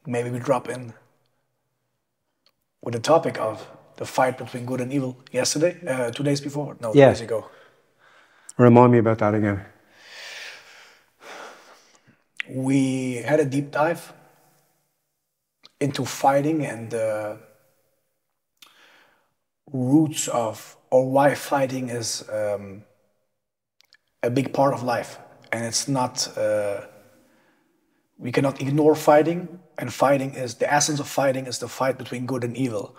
maybe we drop in with the topic of the fight between good and evil yesterday, 2 days before, no, 2 days ago. Remind me about that again. We had a deep dive into fighting and the roots of, or why fighting is a big part of life. And it's not, we cannot ignore fighting. And fighting is, the essence of fighting is the fight between good and evil,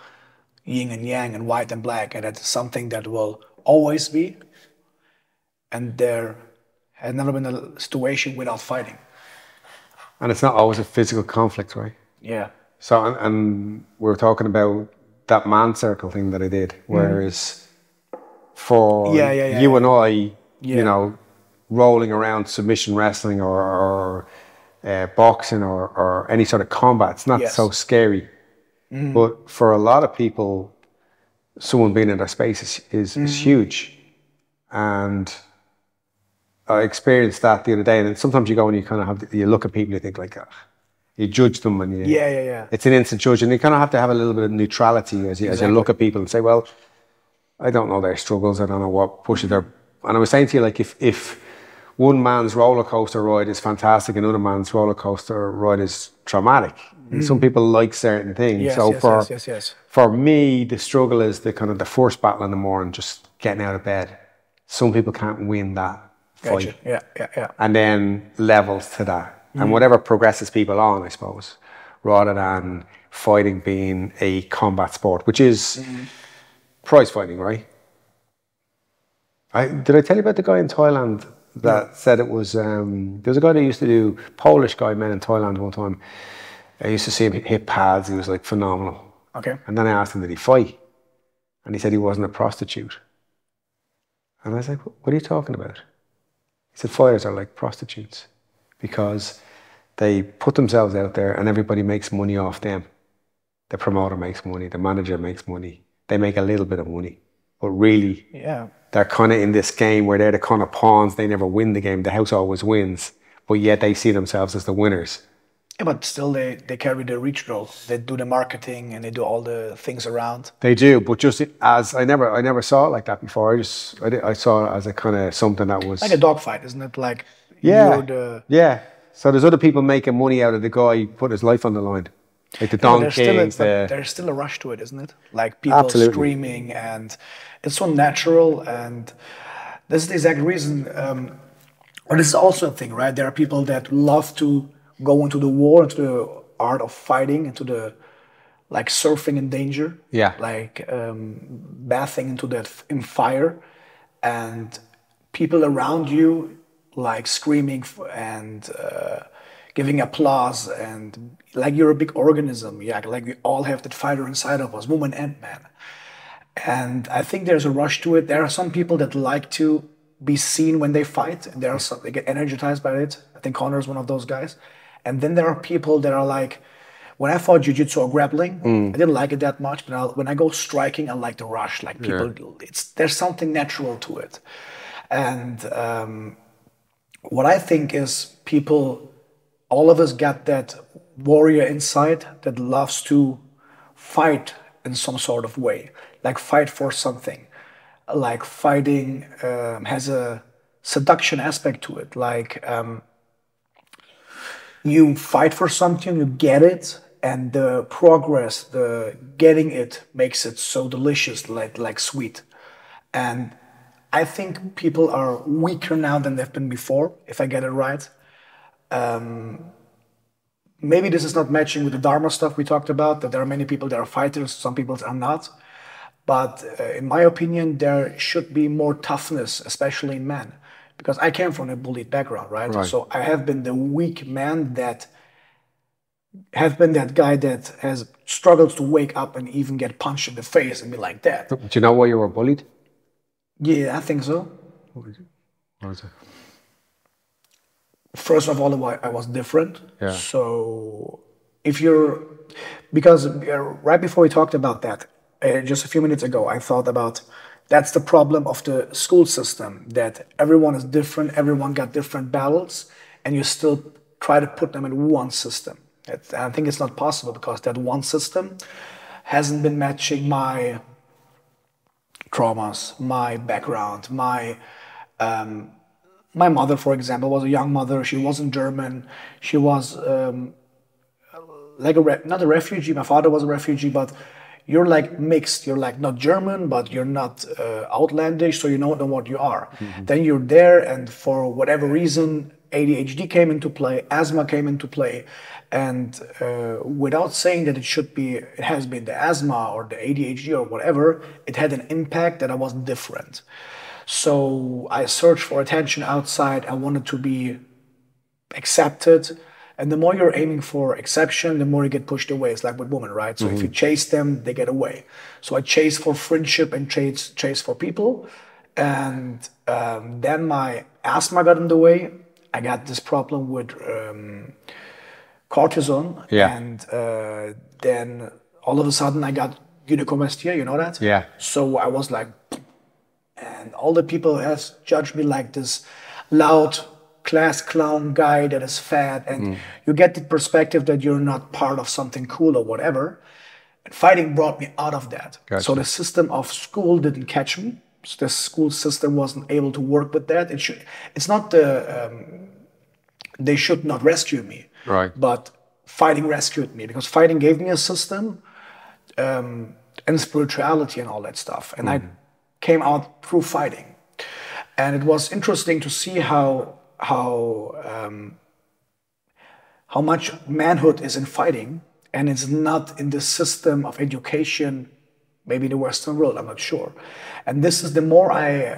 yin and yang and white and black. And that's something that will always be. And there has never been a situation without fighting. And it's not always a physical conflict, right? Yeah. So, and we're talking about that man circle thing that I did, whereas for you and I, you know, rolling around submission wrestling or boxing or any sort of combat, it's not so scary. But for a lot of people, someone being in their space is huge. And I experienced that the other day. And sometimes you go and you kind of have, you look at people, you think like, you judge them and you, it's an instant judge. And you kind of have to have a little bit of neutrality as you look at people and say, well, I don't know their struggles. I don't know what pushes their, and I was saying to you, like, if one man's roller coaster ride is fantastic, another man's roller coaster ride is traumatic. Some people like certain things. For me, the struggle is the kind of the first battle in the morning, just getting out of bed. Some people can't win that fight. And then levels to that. And whatever progresses people on, I suppose, rather than fighting being a combat sport, which is prize fighting, right? Did I tell you about the guy in Thailand that said it was, there was a guy that used to do, Polish guy, men in Thailand one time. I used to see him hit pads, he was like phenomenal. And then I asked him, did he fight? And he said he wasn't a prostitute. And I was like, what are you talking about? He said, fighters are like prostitutes because they put themselves out there and everybody makes money off them. The promoter makes money, the manager makes money. They make a little bit of money, but really, they're kind of in this game where they're the kind of pawns. They never win the game. The house always wins, but yet they see themselves as the winners. Yeah, but still they carry the reach role. They do the marketing and they do all the things around. They do, but just as I never saw it like that before. I saw it as a kind of something that was like a dogfight, isn't it? Like So there's other people making money out of the guy who put his life on the line, like the Don Kings. There's still a rush to it, isn't it? Like people screaming, and it's so natural. And this is the exact reason. But this is also a thing, right? There are people that love to go into the war, into the art of fighting, into the like surfing in danger, like bathing into that in fire, and people around you like screaming and giving applause, and like you're a big organism, like we all have that fighter inside of us, woman and man. And I think there's a rush to it. There are some people that like to be seen when they fight, and there are some, they get energized by it. I think Connor is one of those guys. And then there are people that are like, when I fought jiu-jitsu or grappling, I didn't like it that much, but when I go striking, I like the rush. Like people, there's something natural to it. And what I think is people, all of us got that warrior inside that loves to fight in some sort of way, like fight for something. Like fighting has a seduction aspect to it. Like you fight for something, you get it, and the progress, the getting it makes it so delicious, like sweet. And I think people are weaker now than they've been before, if I get it right. Maybe this is not matching with the Dharma stuff we talked about, that there are many people that are fighters, some people are not. But in my opinion, there should be more toughness, especially in men. Because I came from a bullied background, right? So I have been the weak man that have been that guy that has struggled to wake up and even get punched in the face and be like that. Do you know why you were bullied? Yeah, I think so. What was it? First of all, I was different. So if you're, because right before we talked about that, just a few minutes ago, I thought about that's the problem of the school system, that everyone is different, everyone got different battles, and you still try to put them in one system. I think it's not possible because that one system hasn't been matching my traumas, my background, my mother, for example, was a young mother. She wasn't German. She was like not a refugee. My father was a refugee, but you're like mixed. You're like not German, but you're not outlandish, so you don't know what you are. Then you're there, and for whatever reason, ADHD came into play, asthma came into play, and without saying that it has been the asthma or the ADHD or whatever, it had an impact that I wasn't different. So I searched for attention outside. I wanted to be accepted. And the more you're aiming for exception, the more you get pushed away. It's like with women, right? So if you chase them, they get away. So I chase for friendship and chase for people. And then my asthma got in the way. I got this problem with cortisone. Yeah. And then all of a sudden I got gynecomastia, you know that? Yeah. So I was like, and all the people has judged me like this loud class clown guy that is fat, and you get the perspective that you're not part of something cool or whatever. And fighting brought me out of that. Gotcha. So the system of school didn't catch me. So the school system wasn't able to work with that. It's not they should not rescue me. Right. But fighting rescued me, because fighting gave me a system and spirituality and all that stuff. And I came out through fighting. And it was interesting to see how much manhood is in fighting, and it's not in the system of education, maybe in the Western world, I'm not sure. And this is the more I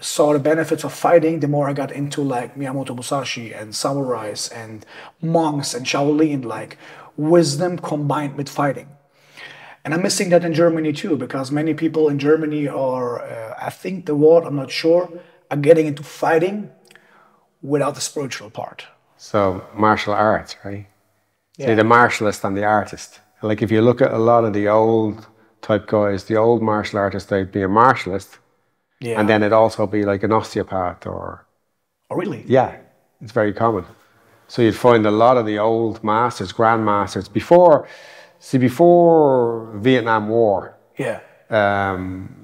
saw the benefits of fighting, the more I got into like Miyamoto Musashi and samurais and monks and Shaolin, like wisdom combined with fighting. And I'm missing that in Germany too, because many people in Germany are, I think the word, I'm not sure, are getting into fighting without the spiritual part. So martial arts, right? Yeah. Say the martialist and the artist. Like if you look at a lot of the old type guys, the old martial artists, they'd be a martialist, and then it'd also be like an osteopath or... Oh, really? Yeah, it's very common. So you'd find a lot of the old masters, grandmasters, before Vietnam War,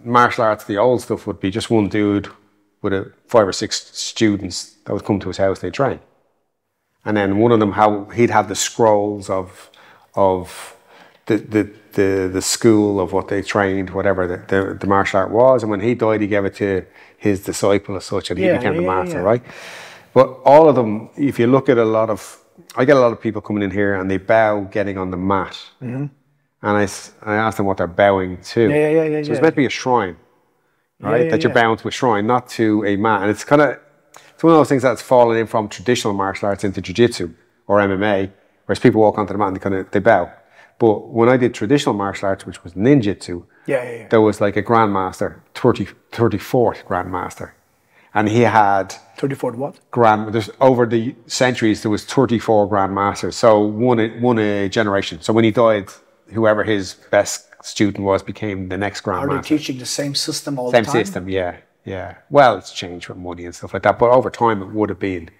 martial arts, the old stuff would be just one dude with 5 or 6 students that would come to his house, they'd train. And then one of them, he'd have the scrolls of the school of what they trained, whatever the martial art was. And when he died, he gave it to his disciple as such, and he became the master, right? But all of them, if you look at I get a lot of people coming in here and they bow getting on the mat. And I ask them what they're bowing to. So it's meant to be a shrine, right? That you're bowing to a shrine, not to a mat. And it's one of those things that's fallen in from traditional martial arts into jiu-jitsu or MMA, whereas people walk onto the mat and they bow. But when I did traditional martial arts, which was ninjutsu, there was like a grandmaster, 34th grandmaster. And he had... 34th what? Over the centuries, there was 34 grandmasters. So one a generation. So when he died, whoever his best student was became the next grandmaster. Are they teaching the same system all the time? Same system, yeah. Well, it's changed with money and stuff like that, but over time it would have been.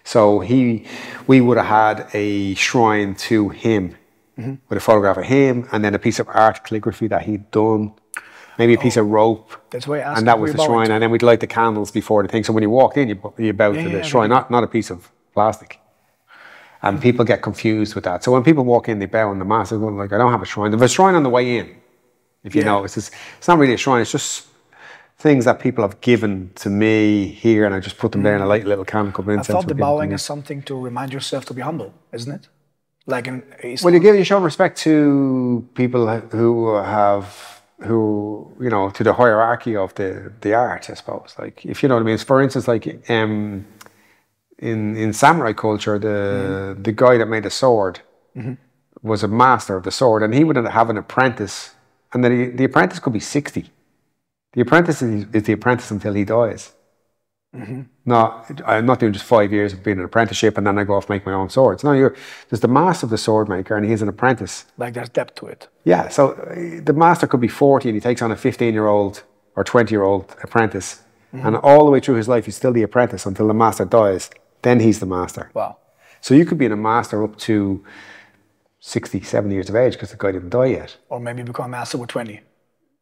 So we would have had a shrine to him, with a photograph of him, and then a piece of art calligraphy that he'd done. Maybe a piece of rope. That's why I asked. And that was the shrine. And then we'd light the candles before the thing. So when you walked in, you bowed to the shrine, not a piece of plastic. And people get confused with that. So when people walk in, they bow on the mat. They're going like, I don't have a shrine. There's a shrine on the way in. If you know, it's not really a shrine. It's just things that people have given to me here, and I just put them there in a light little candle. I thought the bowing is something to remind yourself to be humble, isn't it? Like in Islam. Well, you show respect to people who to the hierarchy of the art, I suppose. Like, if you know what I mean. For instance, like in samurai culture, the guy that made the sword was a master of the sword, and he would have an apprentice, and then the apprentice could be 60. The apprentice is the apprentice until he dies. I'm not doing just 5 years of being an apprenticeship and then I go off and make my own swords. No, there's the master of the sword maker, and he's an apprentice. Like there's depth to it. Yeah, so the master could be 40 and he takes on a 15-year-old or 20-year-old apprentice, and all the way through his life he's still the apprentice until the master dies. Then he's the master. Wow. So you could be a master up to 60, 70 years of age because the guy didn't die yet. Or maybe become a master with 20.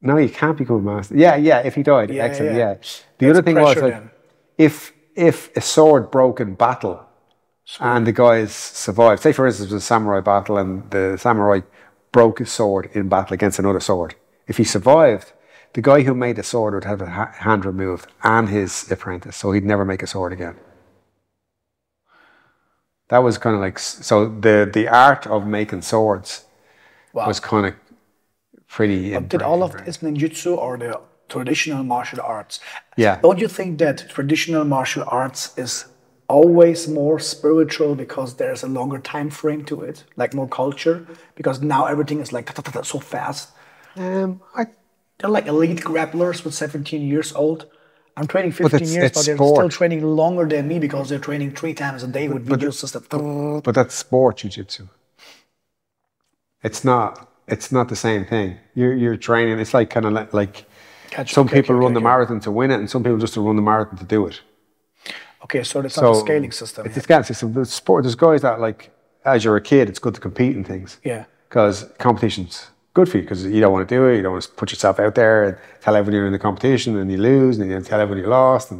No, you can't become a master. Yeah, if he died, excellent, yeah. The other thing was, like, if a sword broke in battle and the guys survived, say for instance it was a samurai battle and the samurai broke his sword in battle against another sword. If he survived, the guy who made the sword would have a hand removed and his apprentice, so he'd never make a sword again. That was kind of like, so the art of making swords was kind of pretty. But did all of this ninjutsu or the traditional martial arts? Yeah. Don't you think that traditional martial arts is always more spiritual because there's a longer time frame to it, like more culture? Because now everything is like so fast. They're like elite grapplers with 17 years old. I'm training 15 years, but they're still training longer than me because they're training 3 times a day with video systems. But that's sport jiu-jitsu. It's not the same thing. You're training. It's like kind of like some people run the marathon to win it, and some people just run the marathon to do it. Okay, so it's not a scaling system. It's a scaling system. The sport. There's guys that, like, as you're a kid, it's good to compete in things. Yeah. Because competition's good for you because you don't want to do it. You don't want to put yourself out there and tell everyone you're in the competition and you lose, and you tell everyone you lost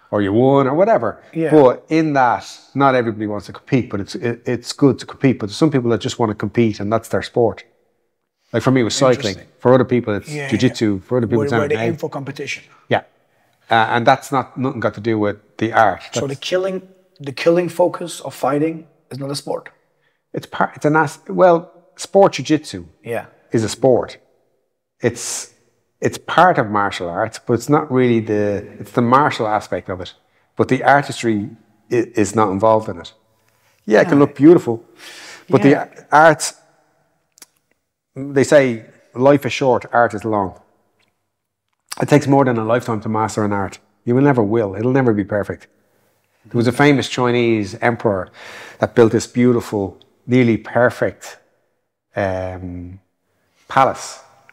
or you won or whatever. Yeah. But in that, not everybody wants to compete, but it's good to compete. But there's some people that just want to compete and that's their sport. Like for me, it was cycling. For other people, it's jiu-jitsu. For other people, it's MMA. Where they aim for competition. Yeah. And that's nothing got to do with the art. So the killing focus of fighting is not a sport. Sport jiu-jitsu is a sport. It's part of martial arts, but it's not really it's the martial aspect of it. But the artistry is not involved in it. Yeah, it can look beautiful, but the arts, they say life is short, art is long. It takes more than a lifetime to master an art. You will never will. It'll never be perfect. There was a famous Chinese emperor that built this beautiful, nearly perfect palace.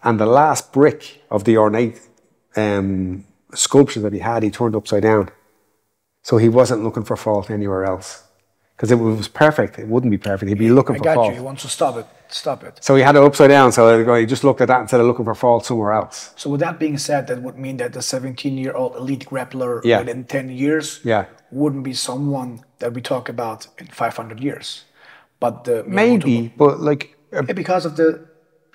And the last brick of the ornate sculpture that he had, he turned upside down. So he wasn't looking for fault anywhere else. Because if it was perfect, it wouldn't be perfect. He'd be looking for fault. I got you. He wants to stop it. So he had it upside down. So he just looked at that instead of looking for fault somewhere else. So with that being said, that would mean that the 17-year-old elite grappler within 10 years wouldn't be someone that we talk about in 500 years. But but like... because of the...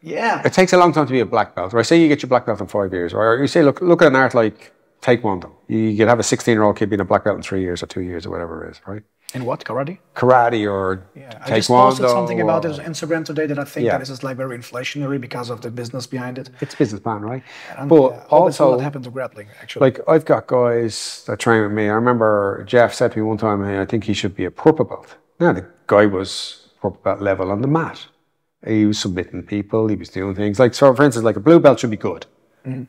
Yeah. It takes a long time to be a black belt. Right? Say you get your black belt in 5 years. Or you say, look at an art like Taekwondo. You could have a 16-year-old kid being a black belt in 3 years or 2 years or whatever it is, right? In what? Karate? Karate or Taekwondo. I just posted something about it on Instagram today that I think that this is like very inflationary because of the business behind it. It's business plan, right? But also what happened to grappling, actually. Like I've got guys that train with me. I remember Jeff said to me one time, hey, I think he should be a purple belt. Now the guy was purple belt level on the mat. He was submitting people. He was doing things like, so for instance, like a blue belt should be good. Mm-hmm.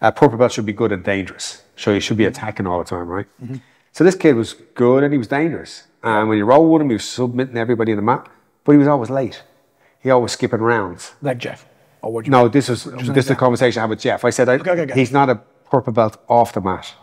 A purple belt should be good and dangerous. So he should be attacking all the time, right? Mm-hmm. So this kid was good and he was dangerous. And when you roll with him, he was submitting everybody in the mat, but he was always late. He always skipping rounds. Like Jeff? Or what? No, this is the conversation I had with Jeff. I said, he's not a purple belt off the mat.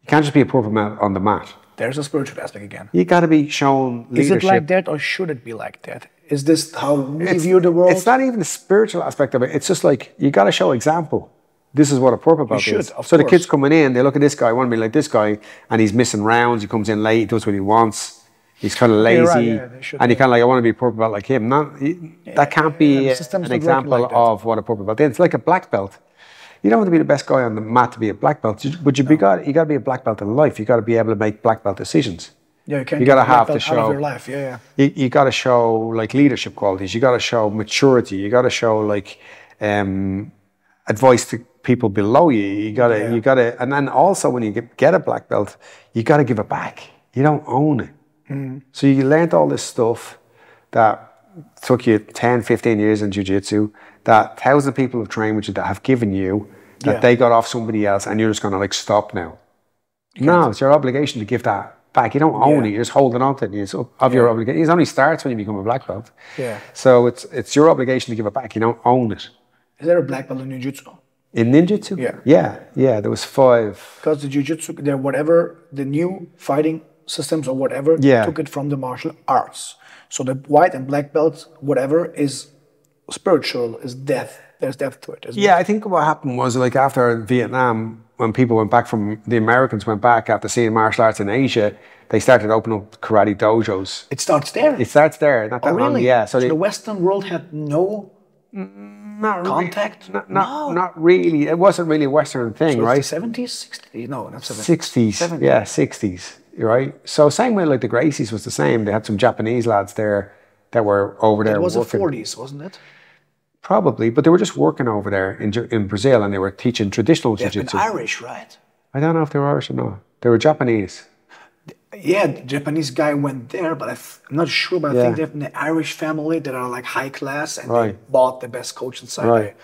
You can't just be a purple belt on the mat. There's a spiritual aspect again. You got to be shown leadership. Is it like that or should it be like that? Is this how we view the world? It's not even the spiritual aspect of it. It's just like, you got to show example. This is what a purple belt is. So the kids coming in, they look at this guy, I want to be like this guy, and he's missing rounds, he comes in late, he does what he wants, he's kind of lazy, and he kind of like, I want to be a purple belt like him. That can't be an example of what a purple belt is. It's like a black belt. You don't want to be the best guy on the mat to be a black belt, but you got to be a black belt in life. You got to be able to make black belt decisions. Yeah, you got to have to show out of your life. You got to show like leadership qualities. You got to show maturity. You got to show like advice to people below you. You got to, and then also when you get a black belt, you got to give it back. You don't own it. Mm-hmm. So you learned all this stuff that took you 10, 15 years in jiu-jitsu, that 1,000 people have trained with you, that have given you, that they got off somebody else, and you're just going to like stop now. No, it's your obligation to give that back. You don't own it. You're just holding on to it. It's of your obligation. It only starts when you become a black belt. Yeah. So it's your obligation to give it back. You don't own it. Is there a black belt in ninjutsu? In ninjutsu? Yeah. There was 5. Because the jiu-jitsu, whatever the new fighting systems or whatever took it from the martial arts. So the white and black belts, whatever, is spiritual, is death. There's death to it. Yeah, I think what happened was like after Vietnam, when people went back the Americans went back after seeing martial arts in Asia, they started opening up karate dojos. It starts there? It starts there, not that long. Yeah. So the Western world had no contact? Not really. It wasn't really a Western thing, so right? The 70s? 60s? No, not 70s. 60s. 70s. Yeah, 60s, right? So same way like the Gracies was the same. They had some Japanese lads there that were over there working. It was the 40s, wasn't it? Probably, but they were just working over there in Brazil, and they were teaching traditional jiu-jitsu. They've been Irish, right? I don't know if they were Irish or not. They were Japanese. Yeah, the Japanese guy went there, but I'm not sure. But I think they're from an Irish family that are like high class, and they bought the best coach inside. Right.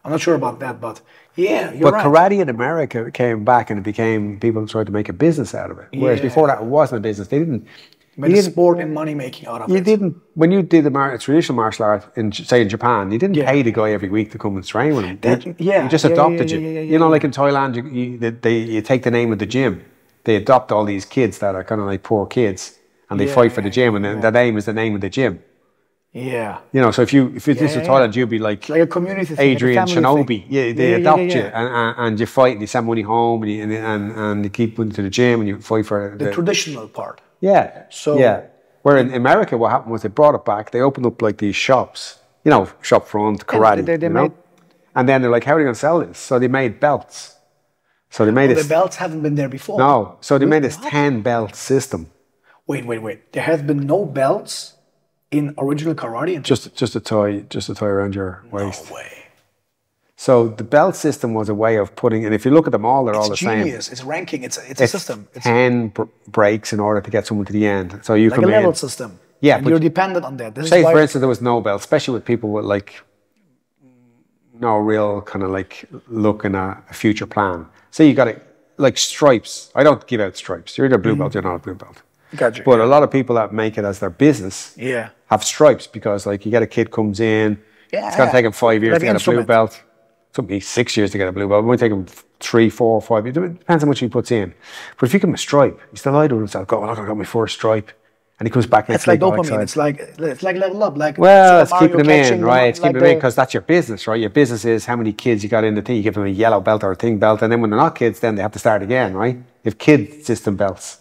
I'm not sure about that, but yeah, you're right. But karate in America came back, and it became, people tried to make a business out of it. Whereas before that, it wasn't a business. They didn't. Made a sport and money making out of it. You didn't, when you did the traditional martial art, say in Japan, you didn't pay the guy every week to come and train with him. You just adopted you. You know, like in Thailand, you take the name of the gym. They adopt all these kids that are kind of like poor kids, and they fight for the gym, and then the name is the name of the gym. Yeah. You know, so if this was Thailand, you'd be like a community thing, Adrian Shinobi. Yeah, they adopt you, and you fight, and you send money home, and you keep going to the gym, and you fight for the traditional part. Yeah. So where in America, what happened was they brought it back. They opened up like these shops, you know, shop front karate. They made, and then they're like, how are they going to sell this? So they made belts. So they made the belts haven't been there before. No. So they made this 10 belt system. Wait. There has been no belts in original karate. Just a tie around your waist. No way. So the belt system was a way of putting, and if you look at them all, they're all the same. It's ranking. It's a system. It's 10 breaks in order to get someone to the end. So you come in. Like a level system. Yeah, and you're dependent on that. Say, for instance, there was no belt, especially with people with like no real kind of like looking at a future plan. Say you got it like stripes. I don't give out stripes. You're either a blue belt, you're not a blue belt. Gotcha. But a lot of people that make it as their business have stripes, because like you get a kid comes in, it's going to take him 5 years to get a blue belt. It took me 6 years to get a blue belt. It might take him 3, 4, 5 years. It depends how much he puts in. But if you give him a stripe, he's delighted with himself. Go, look, I got my first stripe. And he comes back next week. It's like dopamine. It's like level up. Like, well, it's keeping him in, right? It's keeping him in because that's your business, right? Your business is how many kids you got in the thing. You give them a yellow belt or a thing belt. And then when they're not kids, then they have to start again, right? You have kid system belts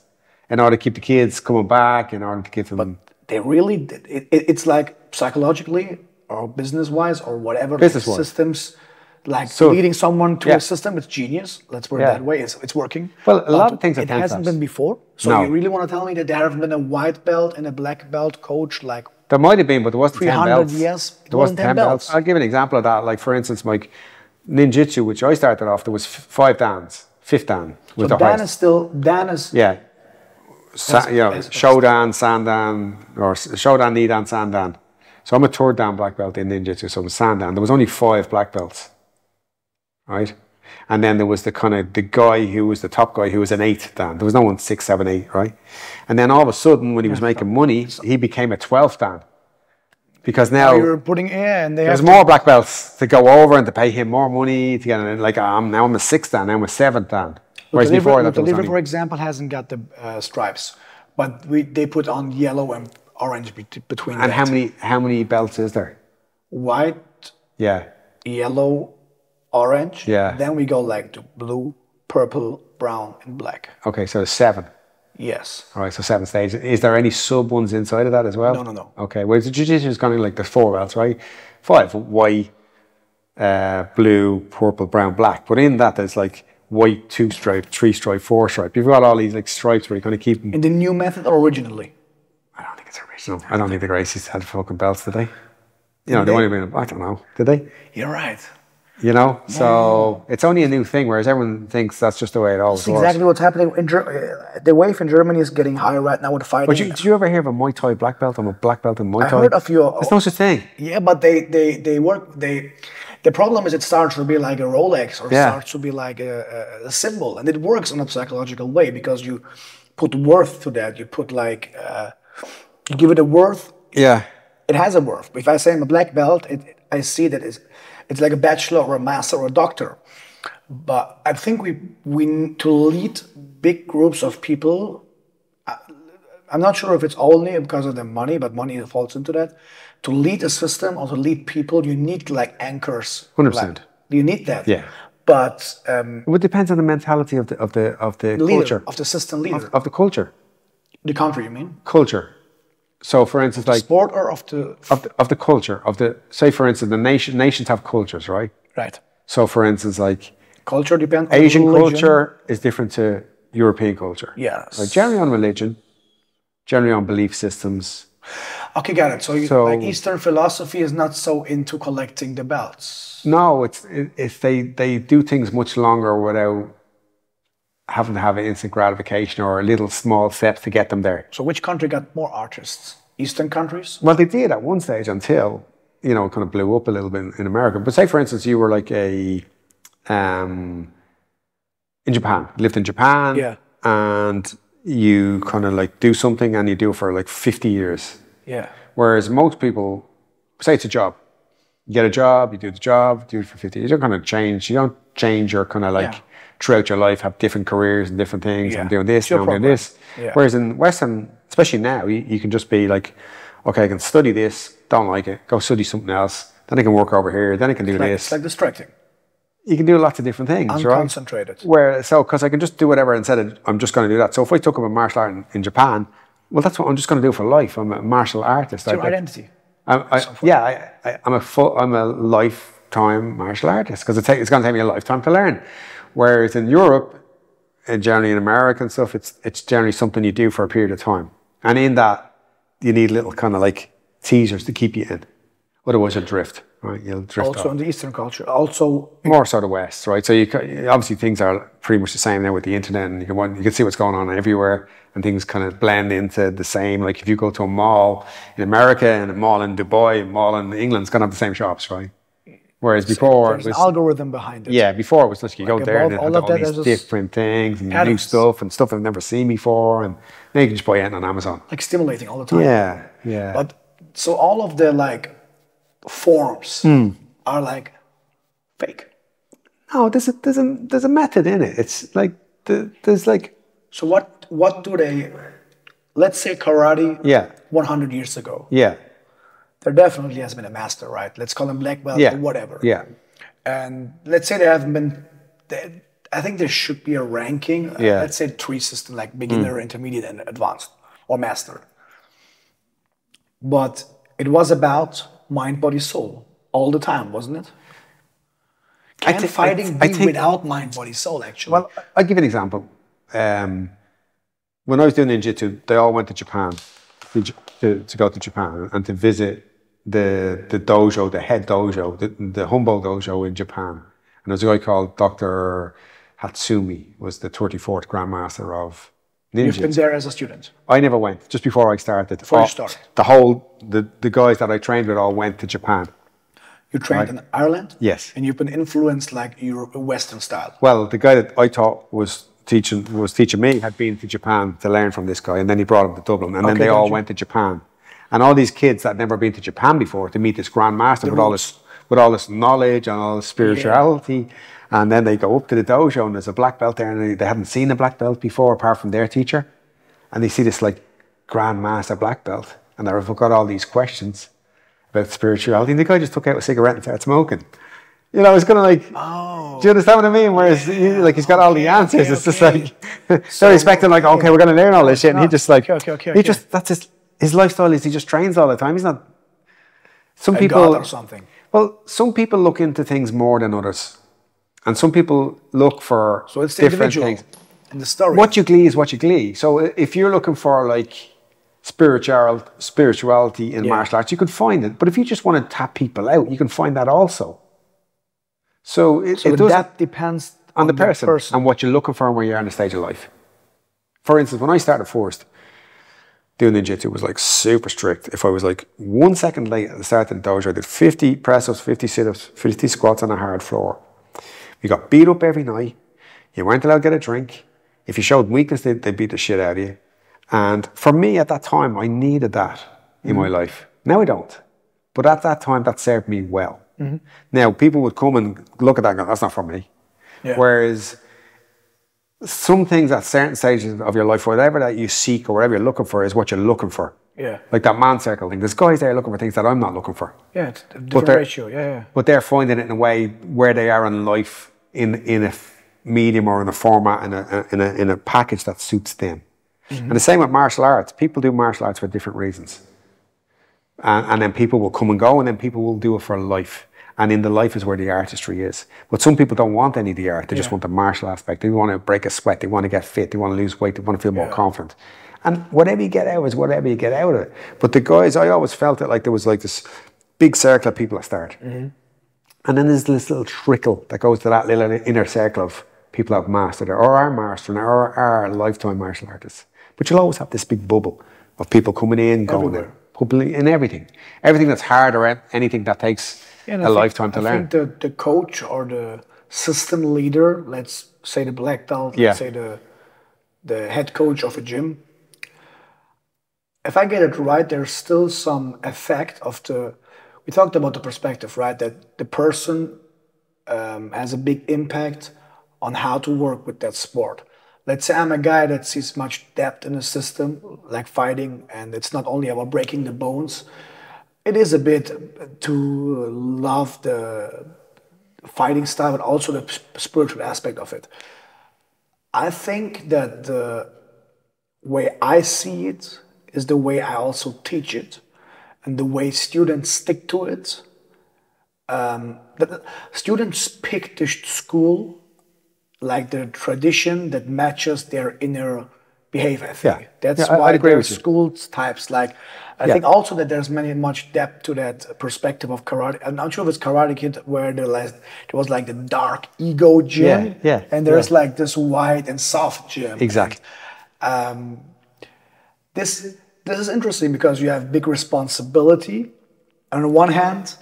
in order to keep the kids coming back, in order to give them... But they really... It's like psychologically or business-wise or whatever. Business-wise. Systems... Like leading someone to a system, it's genius. Let's put it that way. It's working. Well, a lot of things are 10 It hasn't been before. So you really want to tell me that there hasn't been a white belt and a black belt coach like... There might have been, but there wasn't 10 belts. 300 years, there wasn't 10 belts. I'll give an example of that. Like, for instance, like ninjutsu, which I started off, there was 5 dans. 5th dan was the highest. Dan is still... Dan is... Yeah. Shodan, Sandan, or Shodan, Nidan, Sandan. So I'm a 3rd dan black belt in ninjutsu, so I'm Sandan. There was only 5 black belts. Right, and then there was the guy who was the top guy who was an 8th dan. There was no one 6, 7, 8, right? And then all of a sudden, when he was making money, he became a 12th dan, because now you're putting and there's more black belts to go over and to pay him more money to get like now I'm a 6th dan, now I'm a 7th dan. Whereas before that, the liver, for example, hasn't got the stripes, but they put on yellow and orange between. And how many belts is there? White. Yeah. Yellow. Orange. Yeah. Then we go like to blue, purple, brown, and black. Okay, so 7. Yes. All right, so 7 stages. Is there any sub ones inside of that as well? No. Okay, well, the jiu-jitsu is kind of like the 4 belts, right? 5, white, blue, purple, brown, black. But in that, there's like white, 2 stripe, 3 stripe, 4 stripe. You've got all these like stripes where you kind of keep them. In the new method or originally? I don't think it's original. I don't think the Gracies had fucking belts, did they? You know, they might have been, I don't know. Did they? You're right. You know, so it's only a new thing, whereas everyone thinks that's just the way it always was. Exactly what's happening. The wave in Germany is getting higher right now with fighting. But did you ever hear of a Muay Thai black belt? I'm a black belt in Muay Thai. I heard of you. There's no such thing. Yeah, but they work. The problem is it starts to be like a Rolex or starts to be like a symbol, and it works in a psychological way because you put worth to that. You put like you give it a worth. Yeah, it has a worth. If I say I'm a black belt, I see that it's like a bachelor or a master or a doctor. But I think we need to lead big groups of people I'm not sure if it's only because of the money, but money falls into that. To lead a system or to lead people, you need like anchors. 100%. You need that. Yeah. But it depends on the mentality of the leader, culture. of the system leader. Of the culture. The country, you mean? Culture. So, for instance, like sport or of the culture of the, say, for instance, the nations have cultures, right? Right. So, for instance, like culture depends. Asian culture is different to European culture. Yes. Like generally on religion, generally on belief systems. Okay, got it. So like Eastern philosophy is not so into collecting the belts. No, it's they do things much longer without having to have an instant gratification or a little small steps to get them there. So which country got more artists? Eastern countries? Well, they did at one stage until, you know, it kind of blew up a little bit in America. But say, for instance, you were like in Japan, lived in Japan, yeah, and you kind of like do something and you do it for like 50 years. Yeah. Whereas most people, say it's a job. You get a job, you do the job, do it for 50 years. You don't kind of change. You don't change your kind of like throughout your life, have different careers and different things. I'm doing this, now I'm doing this. Yeah. Whereas in Western, especially now, you can just be like, okay, I can study this, don't like it, go study something else. Then I can work over here, then I can do this. It's like distracting. You can do lots of different things, Unconcentrated. Right? Because I can just do whatever instead of I'm just going to do that. So if I took up a martial art in Japan, well, that's what I'm just going to do for life. I'm a martial artist. It's your identity. I'm a lifetime martial artist because it's going to take me a lifetime to learn. Whereas in Europe, and generally in America and stuff, it's generally something you do for a period of time. And in that, you need little kind of like teasers to keep you in. Otherwise, you'll drift. Right, you'll drift also off. in the Eastern culture, also more so the West, right? So obviously things are pretty much the same now with the internet, and you can see what's going on everywhere, and things kind of blend into the same. Like if you go to a mall in America and a mall in Dubai, a mall in England, it's going to have the same shops, right? Whereas before there's an algorithm behind it. Yeah, before it was like you go there and it had all these different things and new stuff and stuff I've never seen before, and now you can just buy it on Amazon. Like stimulating all the time. Yeah, yeah. But so all of the like forms are like fake. No, there's a method in it. It's like there's like. So what do they? Let's say karate. Yeah. 100 years ago. Yeah. There definitely has been a master, right? Let's call him black belt or whatever. Yeah. And let's say there haven't been. I think there should be a ranking. Let's say 3 system, like beginner, intermediate, and advanced, or master. But it was about mind, body, soul all the time, wasn't it? Can fighting be without mind, body, soul, actually? Well, I'll give you an example. When I was doing ninjutsu, they all went to Japan to go to Japan and to visit the dojo, the head dojo, the Humboldt dojo in Japan. And there was a guy called Dr. Hatsumi, was the 34th Grandmaster of ninjutsu. You've been there as a student? I never went, just before I started. Before you started? The guys that I trained with all went to Japan. You trained in Ireland? Yes. And you've been influenced like Western style? Well, the guy that I taught was teaching me had been to Japan to learn from this guy, and then he brought him to Dublin, and then they all went to Japan. And all these kids that had never been to Japan before to meet this grandmaster with all this knowledge and all this spirituality, and then they go up to the dojo and there's a black belt there, and they hadn't seen a black belt before apart from their teacher, and they see this like grandmaster black belt, and they've got all these questions about spirituality, and the guy just took out a cigarette and started smoking. You know, it's kind of like, do you understand what I mean? Whereas, he's got all the answers. It's just like, they're expecting like, okay, we're going to learn all this shit. And he just like, that's his lifestyle is he just trains all the time. He's not, some people, God or something. Well, some people look into things more than others. And some people look for it's different things. In the story. What you glee is what you glee. So if you're looking for like spirituality in martial arts, you can find it. But if you just want to tap people out, you can find that also. So that depends on the person and what you're looking for and where you are in the stage of life. For instance, when I started first doing ninjutsu, it was like super strict. If I was like 1 second late at the start of the dojo, I did 50 press-ups, 50 sit-ups, 50 squats on a hard floor. You got beat up every night. You weren't allowed to get a drink. If you showed weakness, they beat the shit out of you. And for me at that time, I needed that in my life. Now I don't. But at that time, that served me well. Now, people would come and look at that and go, that's not for me. Yeah. Whereas some things at certain stages of your life, whatever that you seek or whatever you're looking for is what you're looking for. Yeah. Like that man circle thing. There's guys there looking for things that I'm not looking for. Yeah, it's a different ratio. Yeah. But they're finding it in a way where they are in life in a medium or in a format, in a package that suits them. And the same with martial arts. People do martial arts for different reasons. And then people will come and go, and then people will do it for life. And in the life is where the artistry is. But some people don't want any of the art. They just want the martial aspect. They want to break a sweat. They want to get fit. They want to lose weight. They want to feel more confident. And whatever you get out is whatever you get out of it. But the guys, I always felt it like there was like this big circle of people that start. And then there's this little trickle that goes to that little inner circle of people that have mastered it, or are mastering it, or are lifetime martial artists. But you'll always have this big bubble of people coming in, going in, publicly, in everything. Everything that's hard or anything that takes a lifetime to learn. I think the coach or the system leader, let's say the black belt, let's say the head coach of a gym, if I get it right, there's still some effect of we talked about the perspective, right? That the person has a big impact on how to work with that sport. Let's say I'm a guy that sees much depth in the system, like fighting, and it's not only about breaking the bones. It is a bit to love the fighting style, but also the spiritual aspect of it. I think that the way I see it is the way I also teach it, and the way students stick to it. Students pick the school like the tradition that matches their inner behavior, I think. That's why there are school types. Like, I think also that there's much depth to that perspective of karate. I'm not sure if it's Karate Kid where there was like the dark ego gym, and there's like this white and soft gym. Exactly. And, this is interesting because you have big responsibility on one hand.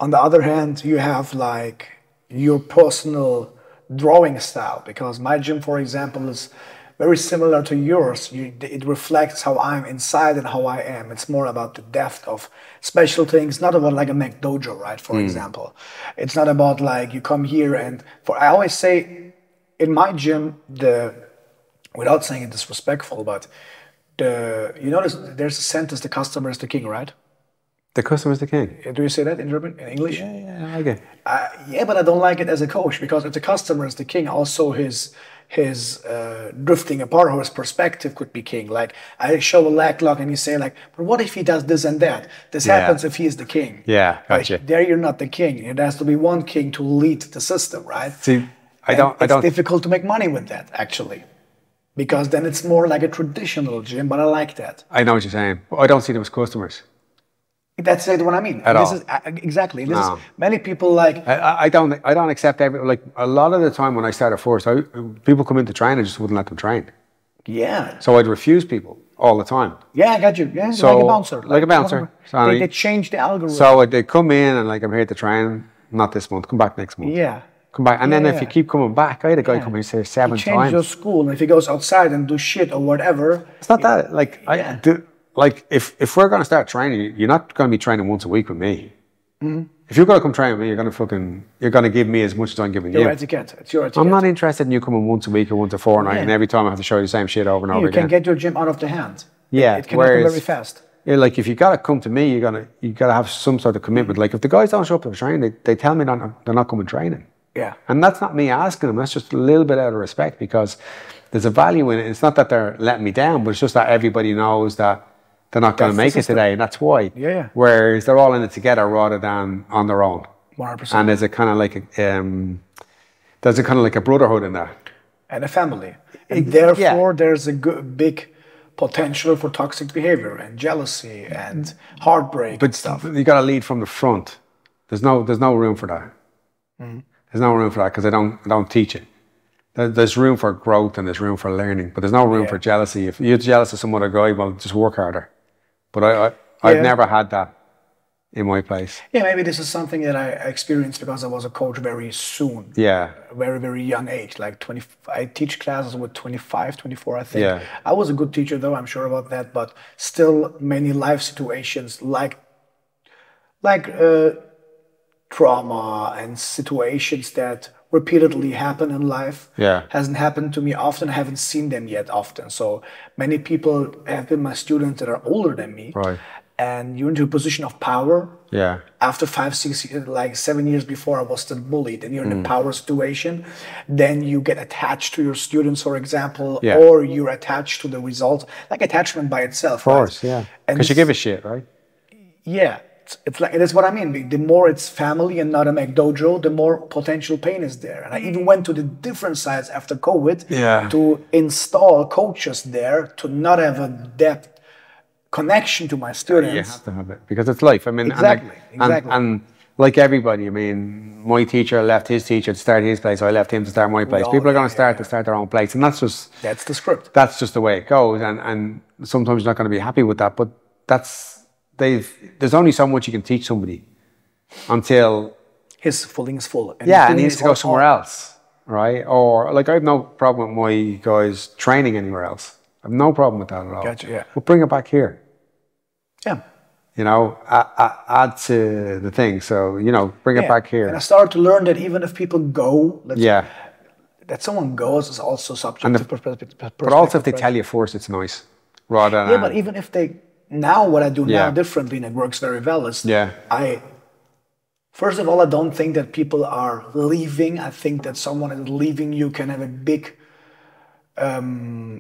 On the other hand, you have like your personal drawing style, because my gym, for example, is very similar to yours. It reflects how I'm inside and how I am. It's more about the depth of special things, not about like a Mac dojo, right? For example, it's not about like you come here and I always say in my gym, without saying it disrespectful, but you notice there's a sentence: the customer is the king, right? The customer is the king. Do you say that in German, in English? Yeah, I like it. Yeah, but I don't like it as a coach, because if the customer is the king, also his drifting apart or his perspective could be king. Like I show a leg lock and you say like, but what if he does this and that? This happens if he is the king. Yeah, gotcha. There you're not the king. There has to be one king to lead the system, right? See, it's difficult to make money with that, actually. Because then it's more like a traditional gym, but I like that. I know what you're saying. But I don't see them as customers. That's what I mean. This is exactly. This is many people like. I don't accept like a lot of the time when I started first, people come into training, I just wouldn't let them train. Yeah. So I'd refuse people all the time. Yeah, I got you. Yeah, so, like a bouncer. Like a bouncer. They changed the algorithm. So they come in and like, I'm here to train, not this month, come back next month. Yeah. Come back. And then if you keep coming back, I had a guy come in and say 7 times. He changed your school, and if he goes outside and do shit or whatever. It's not that, like, like if we're going to start training, you're not going to be training once a week with me. If you're going to come train with me, you're going to give me as much as I'm giving you. It's your etiquette. I'm not interested in you coming once a week or once a fortnight, and every time I have to show you the same shit over and over again. You can get your gym out of the hand. Yeah, it can happen very fast. Yeah, like if you got to come to me, you got to have some sort of commitment. Like if the guys don't show up to the training, they tell me they're not coming training. Yeah. And that's not me asking them. That's just a little bit out of respect, because there's a value in it. It's not that they're letting me down, but it's just that everybody knows that they're not going to make it today, and that's why. Yeah. Whereas they're all in it together rather than on their own. 100%. And there's a kind of like a brotherhood in that. And a family. And therefore, there's a big potential for toxic behavior and jealousy and heartbreak and stuff. You got to lead from the front. There's no room for that. There's no room for that, because I don't teach it. There's room for growth and there's room for learning, but there's no room for jealousy. If you're jealous of some other guy, well, just work harder. But I've never had that in my place. Yeah, maybe this is something that I experienced because I was a coach very soon. Yeah. Very, very young age, like 20. I teach classes with 25, 24, I think. Yeah. I was a good teacher though, I'm sure about that, but still many life situations like trauma and situations that repeatedly happen in life. Yeah. Hasn't happened to me often. I haven't seen them yet often. So many people have been my students that are older than me. Right. And you're into a position of power. Yeah. After 5, 6, like 7 years before, I was still bullied, and you're in a power situation. Then you get attached to your students, for example, or you're attached to the result, like attachment by itself. Of course, right? Yeah. Because you give a shit, right? Yeah. It's like, that's what I mean. The more it's family and not a McDojo, the more potential pain is there. And I even went to the different sides after COVID to install coaches there to not have a depth connection to my students. You have to have it because it's life. I mean, exactly. And like everybody, I mean, my teacher left his teacher to start his place. I left him to start my place. People are going to start their own place, and that's the script. That's just the way it goes. And sometimes you're not going to be happy with that, but there's only so much you can teach somebody until his filling is full. And and he needs to go somewhere else, right? Or like I have no problem with my guys training anywhere else. I have no problem with that at all. Gotcha, yeah. But bring it back here. Yeah. You know, add to the thing. So, you know, bring it back here. And I started to learn that even if people go, that someone goes is also subject to perspective. But also if they tell you first, it's nice. Rather than... Yeah, but even if they... Now, what I do now differently, and it works very well, is first of all, I don't think that people are leaving. I think that someone is leaving you can have a big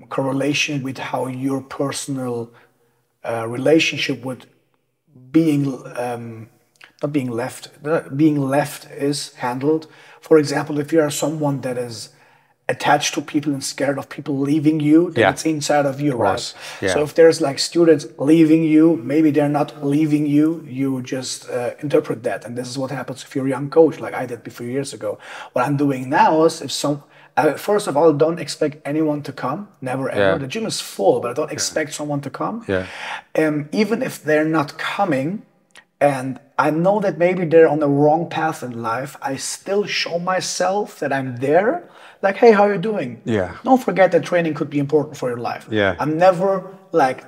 correlation with how your personal relationship with being left is handled. For example, if you are someone that is attached to people and scared of people leaving you, then it's inside of you, right? Yeah. So if there's like students leaving you, maybe they're not leaving you, you just interpret that. And this is what happens if you're a young coach, like I did a few years ago. What I'm doing now is first of all, don't expect anyone to come, never ever. Yeah. The gym is full, but I don't expect someone to come. Yeah. Even if they're not coming, and I know that maybe they're on the wrong path in life, I still show myself that I'm there. Like, hey, how are you doing? Yeah. Don't forget that training could be important for your life. Yeah. I'm never like,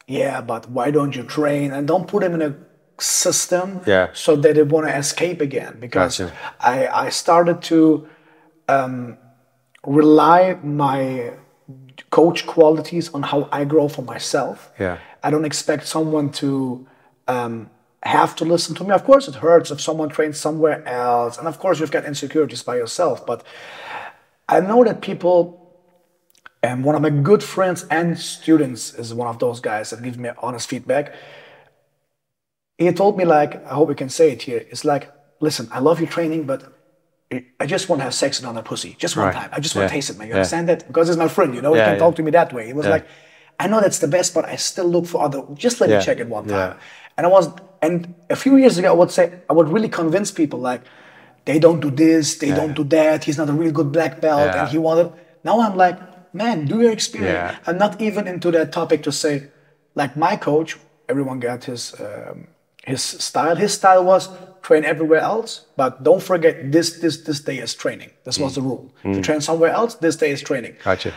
but why don't you train? And don't put them in a system so that they want to escape again. Because I started to rely my coach qualities on how I grow for myself. Yeah. I don't expect someone to have to listen to me. Of course, it hurts if someone trains somewhere else. And of course, you've got insecurities by yourself. But I know that people, and one of my good friends and students is one of those guys that gives me honest feedback. He told me, like, I hope we can say it here. It's like, listen, I love your training, but I just want to have sex with another pussy. Just one time. I just want to taste it, man. You understand that? Because he's my friend, you know? He can talk to me that way. He was like, I know that's the best, but I still look for other. Just let me check it one time. And a few years ago, I would really convince people, like, they don't do this, they don't do that. He's not a really good black belt, and he wanted. Now I'm like, man, do your experience. I'm not even into that topic to say, like my coach. Everyone got his style. His style was train everywhere else, but don't forget this day is training. This was the rule. If you train somewhere else, this day is training. Gotcha.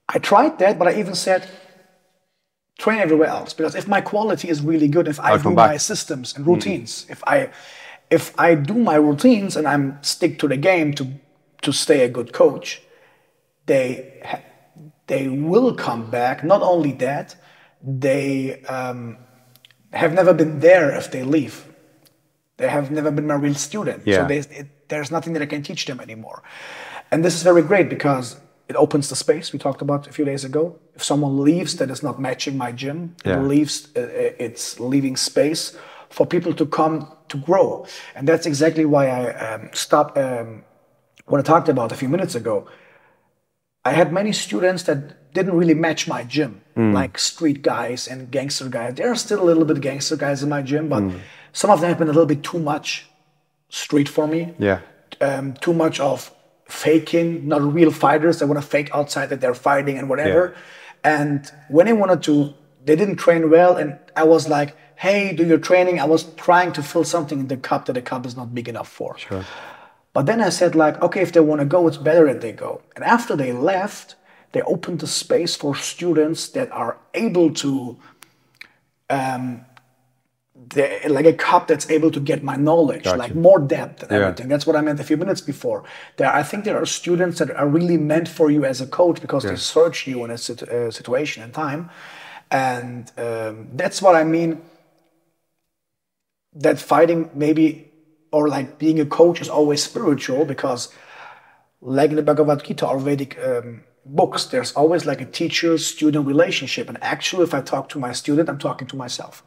I tried that, but I even said, train everywhere else, because if my quality is really good, if I do my systems and routines, if I do my routines and I'm stick to the game to stay a good coach, they will come back. Not only that, they have never been there if they leave. They have never been my real student. Yeah. So there's nothing that I can teach them anymore. And this is very great because it opens the space we talked about a few days ago. If someone leaves that is not matching my gym, it's leaving space for people to come to grow. And that's exactly why I stopped what I talked about a few minutes ago. I had many students that didn't really match my gym, like street guys and gangster guys. There are still a little bit gangster guys in my gym, but some of them have been a little bit too much street for me. Yeah. Too much of faking, not real fighters. They want to fake outside that they're fighting and whatever. Yeah. And when they didn't train well, and I was like, hey, do your training. I was trying to fill something in the cup that the cup is not big enough for. Sure. But then I said, like, okay, if they want to go, it's better that they go. And after they left, they opened the space for students that are able to like a cup that's able to get my knowledge, like more depth and everything. That's what I meant a few minutes before. I think there are students that are really meant for you as a coach because they search you in a situation and time. And that's what I mean, that fighting maybe, or like being a coach is always spiritual, because like in the Bhagavad Gita or Vedic books, there's always like a teacher-student relationship. And actually, if I talk to my student, I'm talking to myself.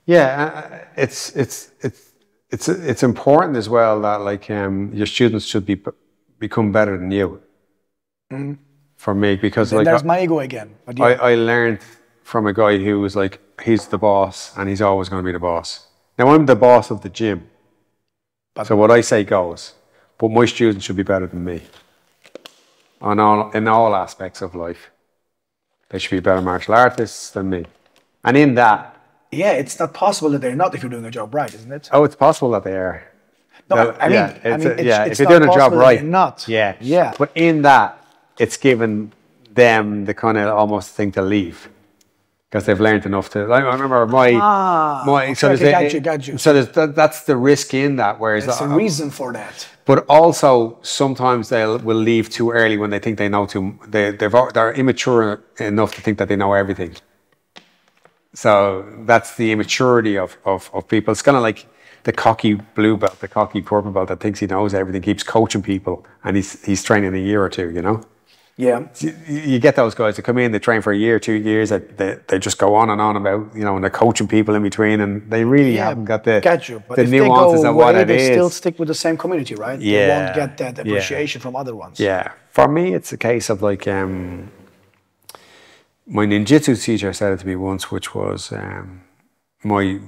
Yeah, it's important as well that like your students should become better than you. For me, because like there's my ego again. But I learned from a guy who was like, he's the boss and he's always going to be the boss. Now I'm the boss of the gym, so what I say goes. But my students should be better than me in all aspects of life. They should be better martial artists than me, and in that. Yeah, it's not possible that they're not if you're doing a job right, isn't it? Oh, it's possible that they are. No, I mean, if you're doing a job right, not. Yeah. But in that, it's given them the kind of almost thing to leave because they've learned enough to. I remember got you. So that's the risk in that. Whereas there's a reason for that. But will sometimes will leave too early when they think they know too. They're immature enough to think that they know everything. So that's the immaturity of people. It's kind of like the cocky blue belt, the cocky purple belt that thinks he knows everything, keeps coaching people, and he's training a year or two, you know? Yeah. You get those guys that come in, they train for a year, 2 years, they just go on and on about, you know, and they're coaching people in between, and they really haven't got the nuances of what it is. They still stick with the same community, right? Yeah. They won't get that appreciation from other ones. Yeah. For me, it's a case of like, my ninjutsu teacher said it to me once, which was, my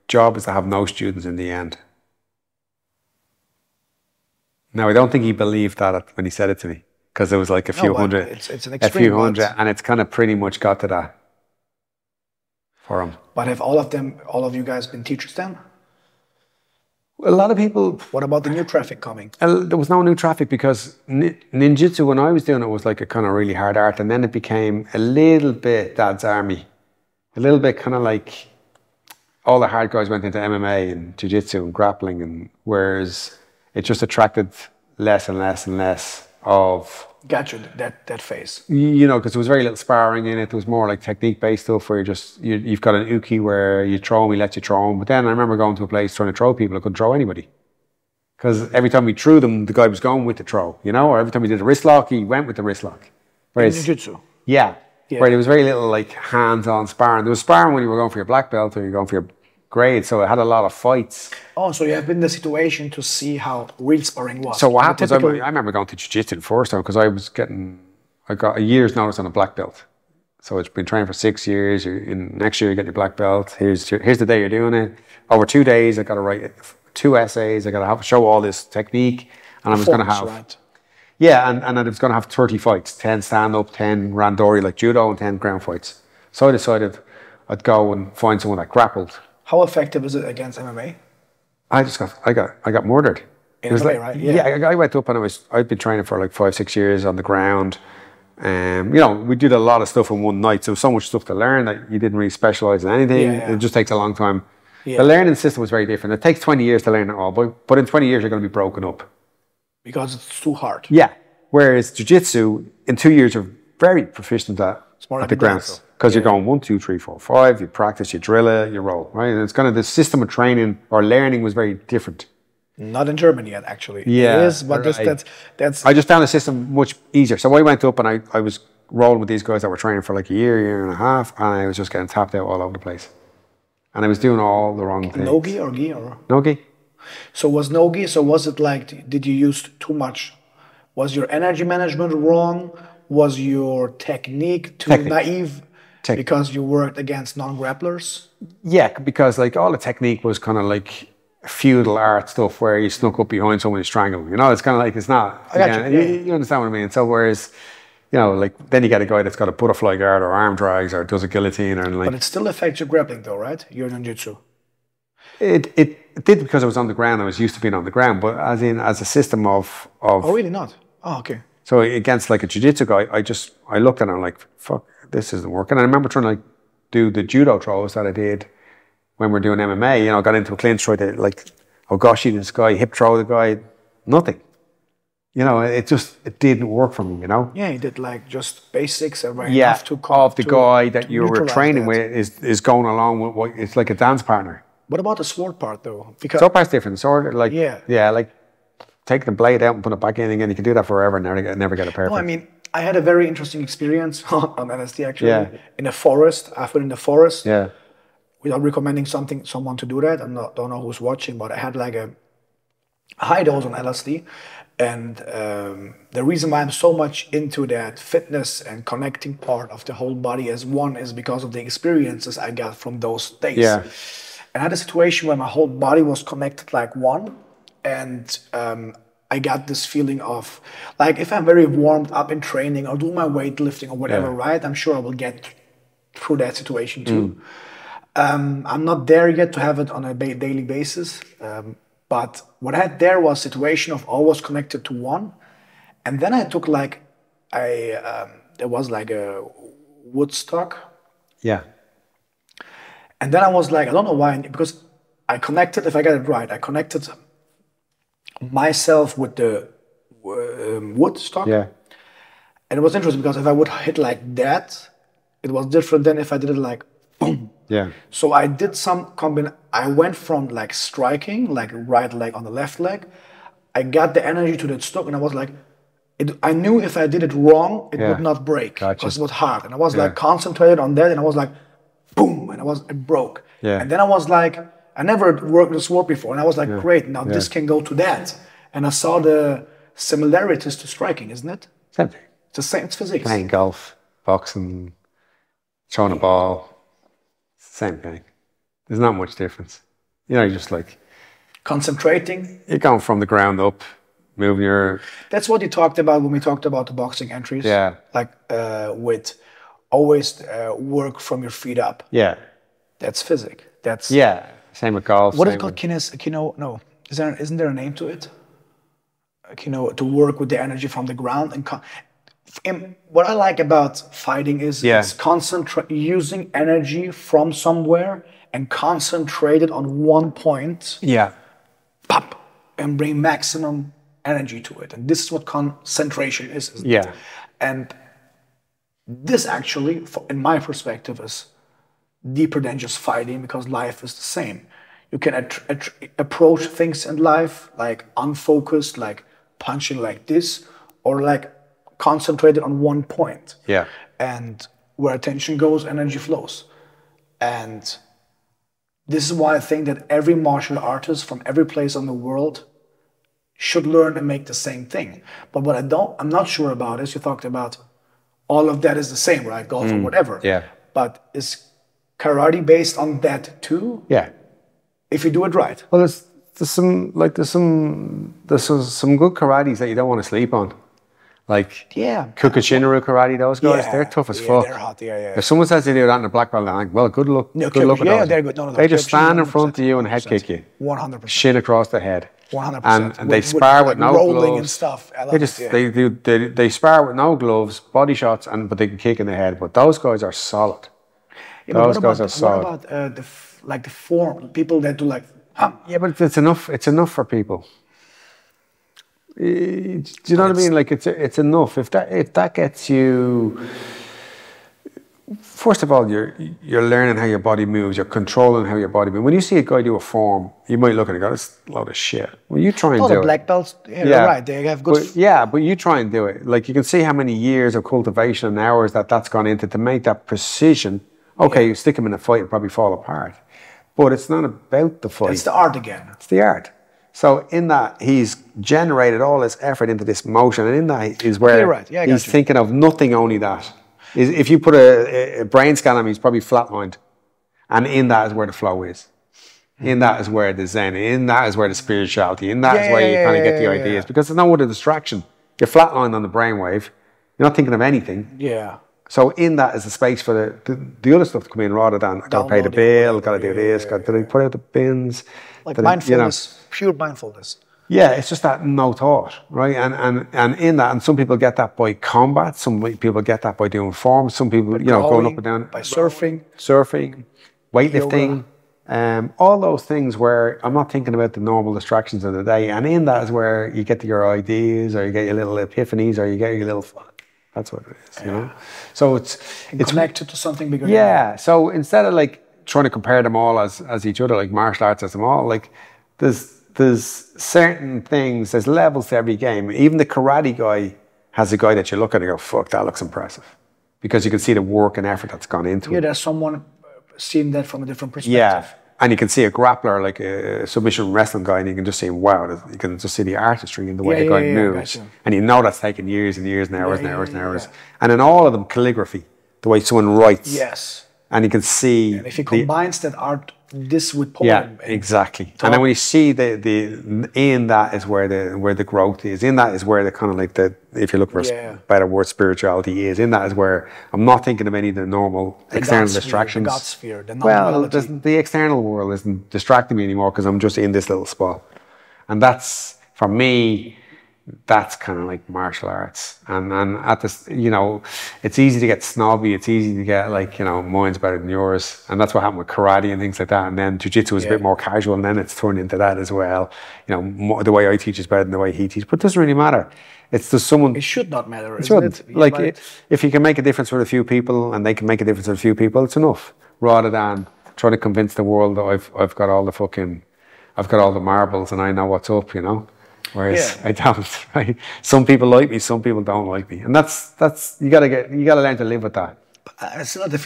job is to have no students in the end. Now, I don't think he believed that when he said it to me, because there was like a few hundred, it's an extreme, and it's kind of pretty much got to that for him. But have all of you guys been teachers then? A lot of people. What about the new traffic coming? There was no new traffic because ninjutsu, when I was doing it, was like a kind of really hard art, and then it became a little bit Dad's Army, a little bit kind of like all the hard guys went into MMA and jiu-jitsu and grappling, and whereas it just attracted less and less and less of. Got you, that phase. You know, because there was very little sparring in it. There was more like technique-based stuff where you've got an uke where you throw him, he lets you throw him. But then I remember going to a place trying to throw people, I couldn't throw anybody. Because every time we threw them, the guy was going with the throw, you know? Or every time we did a wrist lock, he went with the wrist lock. Whereas, in jiu-jitsu? Yeah. Where there was very little like hands-on sparring. There was sparring when you were going for your black belt or you're going for your grade, so it had a lot of fights. Oh, so you have been in the situation to see how real sparring was. So what happens, I remember going to jiu-jitsu the first time because I got a year's notice on a black belt. So it's been training for 6 years. Next year you get your black belt. Here's the day you're doing it. Over 2 days I got to write 2 essays. I got to show all this technique, and I was going to have. Right. Yeah, and I was going to have 30 fights, 10 stand-up, 10 randori like judo, and 10 ground fights. So I decided I'd go and find someone that grappled. How effective is it against MMA? I got murdered. In MMA, right? Yeah. I went up and I'd been training for like 5-6 years on the ground. You know, we did a lot of stuff in one night. So there was so much stuff to learn that you didn't really specialize in anything. It just takes a long time. Yeah. The learning system was very different. It takes 20 years to learn it all, but in 20 years you're going to be broken up. Because it's too hard. Yeah. Whereas jiu-jitsu, in 2 years you're very proficient at the ground. Because you're going 1, 2, 3, 4, 5, you practice, you drill it, you roll, right? And it's kind of the system of training or learning was very different. Not in Germany yet, actually. Yeah. It is, but that's... I just found the system much easier. So I went up and I was rolling with these guys that were training for like a year and a half, and I was just getting tapped out all over the place. And I was doing all the wrong things. No-gi or gi? Or? No-gi. So was it like, did you use too much? Was your energy management wrong? Was your technique too naive? Because you worked against non-grapplers? Yeah, because like all the technique was kind of like feudal art stuff where you snuck up behind someone and strangle them. You know, it's kind of like, it's not. You understand what I mean? So whereas, you know, like then you get a guy that's got a butterfly guard or arm drags or does a guillotine or like. But it still affects your grappling though, right? Your ninjutsu. It did because I was on the ground. I was used to being on the ground, but as a system of. Oh, really not? Oh, okay. So against like a jiu-jitsu guy, I looked at him like, fuck, this isn't working. And I remember trying to like do the judo throws that I did when we're doing MMA, you know, got into a clinch, tried to like, oh gosh, this guy, hip throw the guy, nothing. You know, it didn't work for me, you know? Yeah, he did like just basics and enough to of the guy that you were training with is going along with what, it's like a dance partner. What about the sword part though? Because sword part's different. Sword, like, yeah, like take the blade out and put it back in again. You can do that forever and never get it perfect. No, I mean, I had a very interesting experience on LSD actually. In a forest. I've been in the forest. Yeah. Without recommending someone to do that. I don't know who's watching, but I had like a high dose on LSD. And the reason why I'm so much into that fitness and connecting part of the whole body as one is because of the experiences I got from those days. Yeah. And I had a situation where my whole body was connected like one. And I got this feeling of, like, if I'm very warmed up in training or do my weightlifting or whatever, right? I'm sure I will get through that situation too. I'm not there yet to have it on a daily basis. But what I had there was a situation of always connected to one. And then I took like, there was like a Woodstock. Yeah. And then I was like, I don't know why, because I connected, if I get it right, I connected myself with the Woodstock. Yeah. And it was interesting because if I would hit like that, it was different than if I did it like boom. Yeah. So I did some I went from like striking, like right leg on the left leg. I got the energy to that stock and I was like, I knew if I did it wrong, it would not break. Because it was hard. And I was like concentrated on that and I was like, boom, and it broke. Yeah. And then I was like, I never worked with sword before. And I was like, great, now this can go to that. And I saw the similarities to striking, isn't it? Same thing. It's the same, it's physics. Playing golf, boxing, throwing a ball. Same thing. There's not much difference. You know, you're just like... concentrating. You're going from the ground up, moving your... That's what you talked about when we talked about the boxing entries. Yeah. Like with always work from your feet up. Yeah. That's physics. That's... Yeah. Same with golf. What is it called? No. Isn't there a name to it? To work with the energy from the ground and what I like about fighting is it's using energy from somewhere and concentrate it on one point. Yeah. Pop, and bring maximum energy to it. And this is what concentration is. Yeah. It? And this actually, in my perspective, is deeper than just fighting because life is the same. You can approach things in life like unfocused, like punching like this, or like concentrated on one point. Yeah. And where attention goes, energy flows. And this is why I think that every martial artist from every place in the world should learn and make the same thing. But what I'm not sure about is, you talked about all of that is the same, right? Golf or whatever. Yeah. But is karate based on that too? Yeah. If you do it right. Well, there's some good karates that you don't want to sleep on. Like Kukashinaru karate, those guys, they're tough as fuck. They're hot, If someone says they do that in a black belt, I'm like, well, good luck. No, good luck with those. they're good. No, they just stand in front of you and head kick you. 100%. Shin across the head. 100%. And they spar with no rolling gloves. And stuff. They spar with no gloves, body shots, but they can kick in the head. But those guys are solid. Those guys are solid. What about the form? People that do like... Yeah, but it's enough. It's enough for people. Do you know what I mean? Like it's enough. If that gets you, first of all, you're learning how your body moves. You're controlling how your body moves. When you see a guy do a form, you might look at it and go, "That's a load of shit." Well, you try and do it. Black belts, right? They have good. But you try and do it. Like you can see how many years of cultivation and hours that's gone into to make that precision. Okay, you stick him in a fight, it'll probably fall apart. But it's not about the fight. It's the art again. It's the art. So in that, he's generated all his effort into this motion, and in that is where he's thinking of nothing, only that. If you put a brain scan on him, he's probably flatlined. And in that is where the flow is. In that is where the zen, in that is where the spirituality, in that is where you kind of get the ideas. Because there's no other distraction. You're flatlined on the brainwave. You're not thinking of anything. Yeah. So in that is the space for the other stuff to come in, rather than got to pay the bill, got to do this, got to put out the bins. Like mindfulness, pure mindfulness. Yeah, it's just that no thought, right? And in that, and some people get that by combat, some people get that by doing forms, some people, going up and down. By surfing. Weightlifting, All those things where I'm not thinking about the normal distractions of the day. And in that is where you get your ideas, or you get your little epiphanies, or you get your little fun. That's what it is, you know? So it's connected to something bigger. Yeah. So instead of like trying to compare them all as each other, like martial arts as them all, like there's certain things, there's levels to every game. Even the karate guy has a guy that you look at and go, fuck, that looks impressive. Because you can see the work and effort that's gone into it. Yeah, there's someone seeing that from a different perspective. Yeah. And you can see a grappler, like a submission wrestling guy, and you can just see, wow, you can just see the artistry in the way the guy moves. And you know that's taken years and years and hours and hours and hours. And in all of them, calligraphy, the way someone writes. Yes. And you can see... And if he combines that art, this with poem. Yeah, exactly. And then when you see in that is where the growth is. In that is where the kind of like the, if you look for a better word, spirituality is. In that is where I'm not thinking of any of the normal external distractions. The God sphere, the non-duality. Well, the external world isn't distracting me anymore because I'm just in this little spot. And that's, for me, that's kind of like martial arts. And at this, you know, it's easy to get snobby. It's easy to get like, you know, mine's better than yours. And that's what happened with karate and things like that. And then jiu-jitsu was a bit more casual, and then it's turned into that as well. You know, the way I teach is better than the way he teaches. But it doesn't really matter. It's just someone... It should not matter, it shouldn't. Like, if you can make a difference with a few people and they can make a difference with a few people, it's enough. Rather than trying to convince the world that I've got all the marbles and I know what's up, you know? Whereas I don't, right? Some people like me, some people don't like me. And that's you gotta learn to live with that. I still got the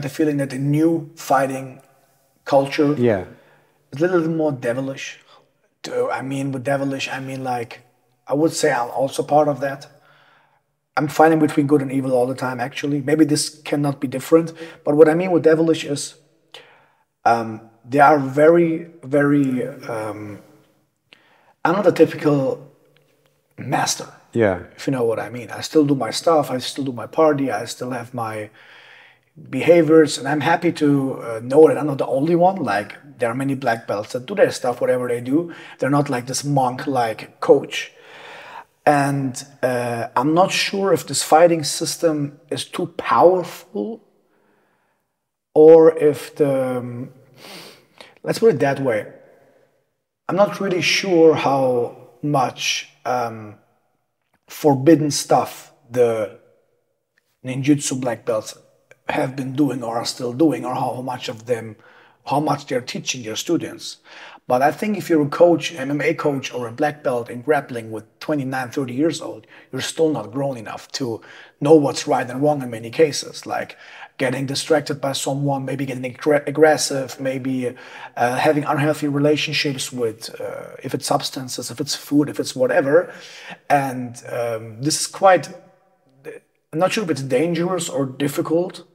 feeling that the new fighting culture is a little more devilish. I mean, with devilish, I mean like, I would say I'm also part of that. I'm fighting between good and evil all the time, actually. Maybe this cannot be different. But what I mean with devilish is they are very, very... I'm not a typical master. Yeah. If you know what I mean. I still do my stuff. I still do my party. I still have my behaviors. And I'm happy to know that I'm not the only one. Like, there are many black belts that do their stuff, whatever they do. They're not like this monk-like coach. And I'm not sure if this fighting system is too powerful or if the... let's put it that way. I'm not really sure how much forbidden stuff the ninjutsu black belts have been doing or are still doing, or how much they're teaching their students. But I think if you're a coach, MMA coach, or a black belt in grappling with 29, 30 years old, you're still not grown enough to know what's right and wrong in many cases. Like getting distracted by someone, maybe getting aggressive, maybe having unhealthy relationships with, if it's substances, if it's food, if it's whatever. And this is quite, I'm not sure if it's dangerous or difficult,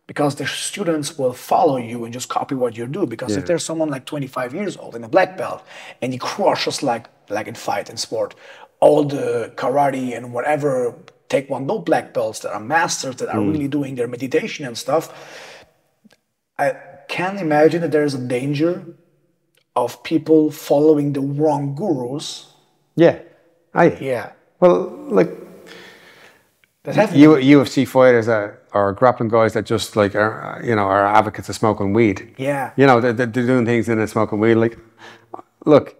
because the students will follow you and just copy what you do. Because if there's someone like 25 years old in a black belt and he crushes like in fight and sport, all the karate and whatever Taekwondo black belts that are masters that are really doing their meditation and stuff, I can't imagine that there's a danger of people following the wrong gurus. Yeah. Well, like UFC fighters or grappling guys that just like are, you know, are advocates of smoking weed. Yeah. You know, they're doing things in it, smoking weed. Like, look,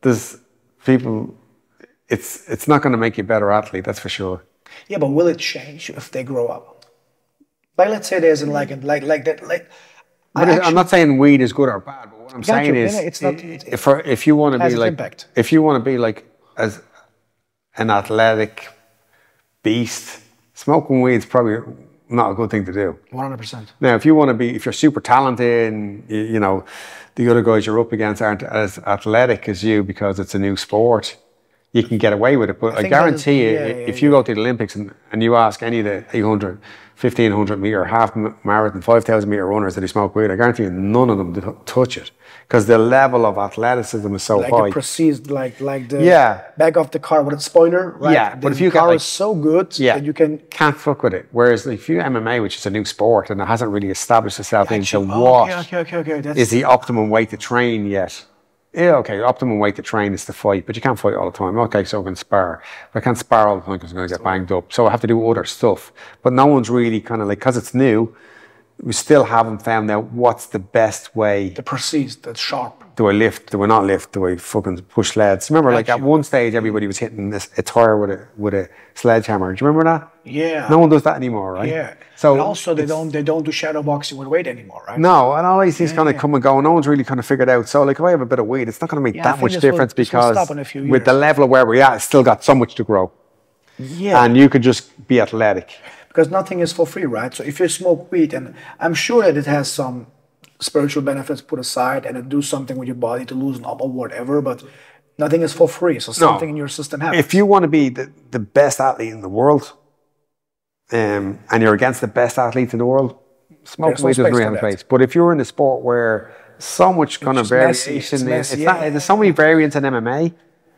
there's people. It's not going to make you a better athlete, that's for sure. Yeah, but will it change if they grow up? Like, let's say there's like that. I'm not saying weed is good or bad, but what I'm saying is, it's not, if you want to be like, impact. If you want to be like as an athletic beast, smoking weed is probably not a good thing to do. 100%. Now, if you're super talented and you know the other guys you're up against aren't as athletic as you because it's a new sport, you can get away with it. But I guarantee you, if you go to the Olympics and you ask any of the 800, 1500 meter, half marathon, 5,000 meter runners that they smoke weed, I guarantee you none of them touch it. Because the level of athleticism is so high. Like the back of the car with a spoiler, right? Yeah, but if you car is so good that you can't fuck with it. Whereas if you MMA, which is a new sport and it hasn't really established itself into what is the optimum way to train yet. Yeah, okay, optimum way to train is to fight, but you can't fight all the time. Okay, so I can spar. But I can't spar all the time because I'm going to get banged up. So I have to do other stuff. But no one's really kind of like, because it's new, we still haven't found out what's the best way. The precise, that's sharp. Do I lift? Do I not lift? Do I fucking push sleds? Remember, like at one stage, everybody was hitting a tire with a sledgehammer. Do you remember that? Yeah. No one does that anymore, right? Yeah. So and also, they don't do shadow boxing with weight anymore, right? No, and all these things kind of come and go. No one's really kind of figured out. So, like, if I have a bit of weight, it's not going to make that much difference because with the level of where we're at, it's still got so much to grow. Yeah. And you could just be athletic. Because nothing is for free, right? So if you smoke weed, and I'm sure that it has some spiritual benefits put aside and it do something with your body to loosen up or whatever, but nothing is for free. So something in your system happens. If you want to be the best athlete in the world, and you're against the best athletes in the world, smoking weed doesn't really have a place. But if you're in a sport where so much kind of variation, there's so many variants in MMA,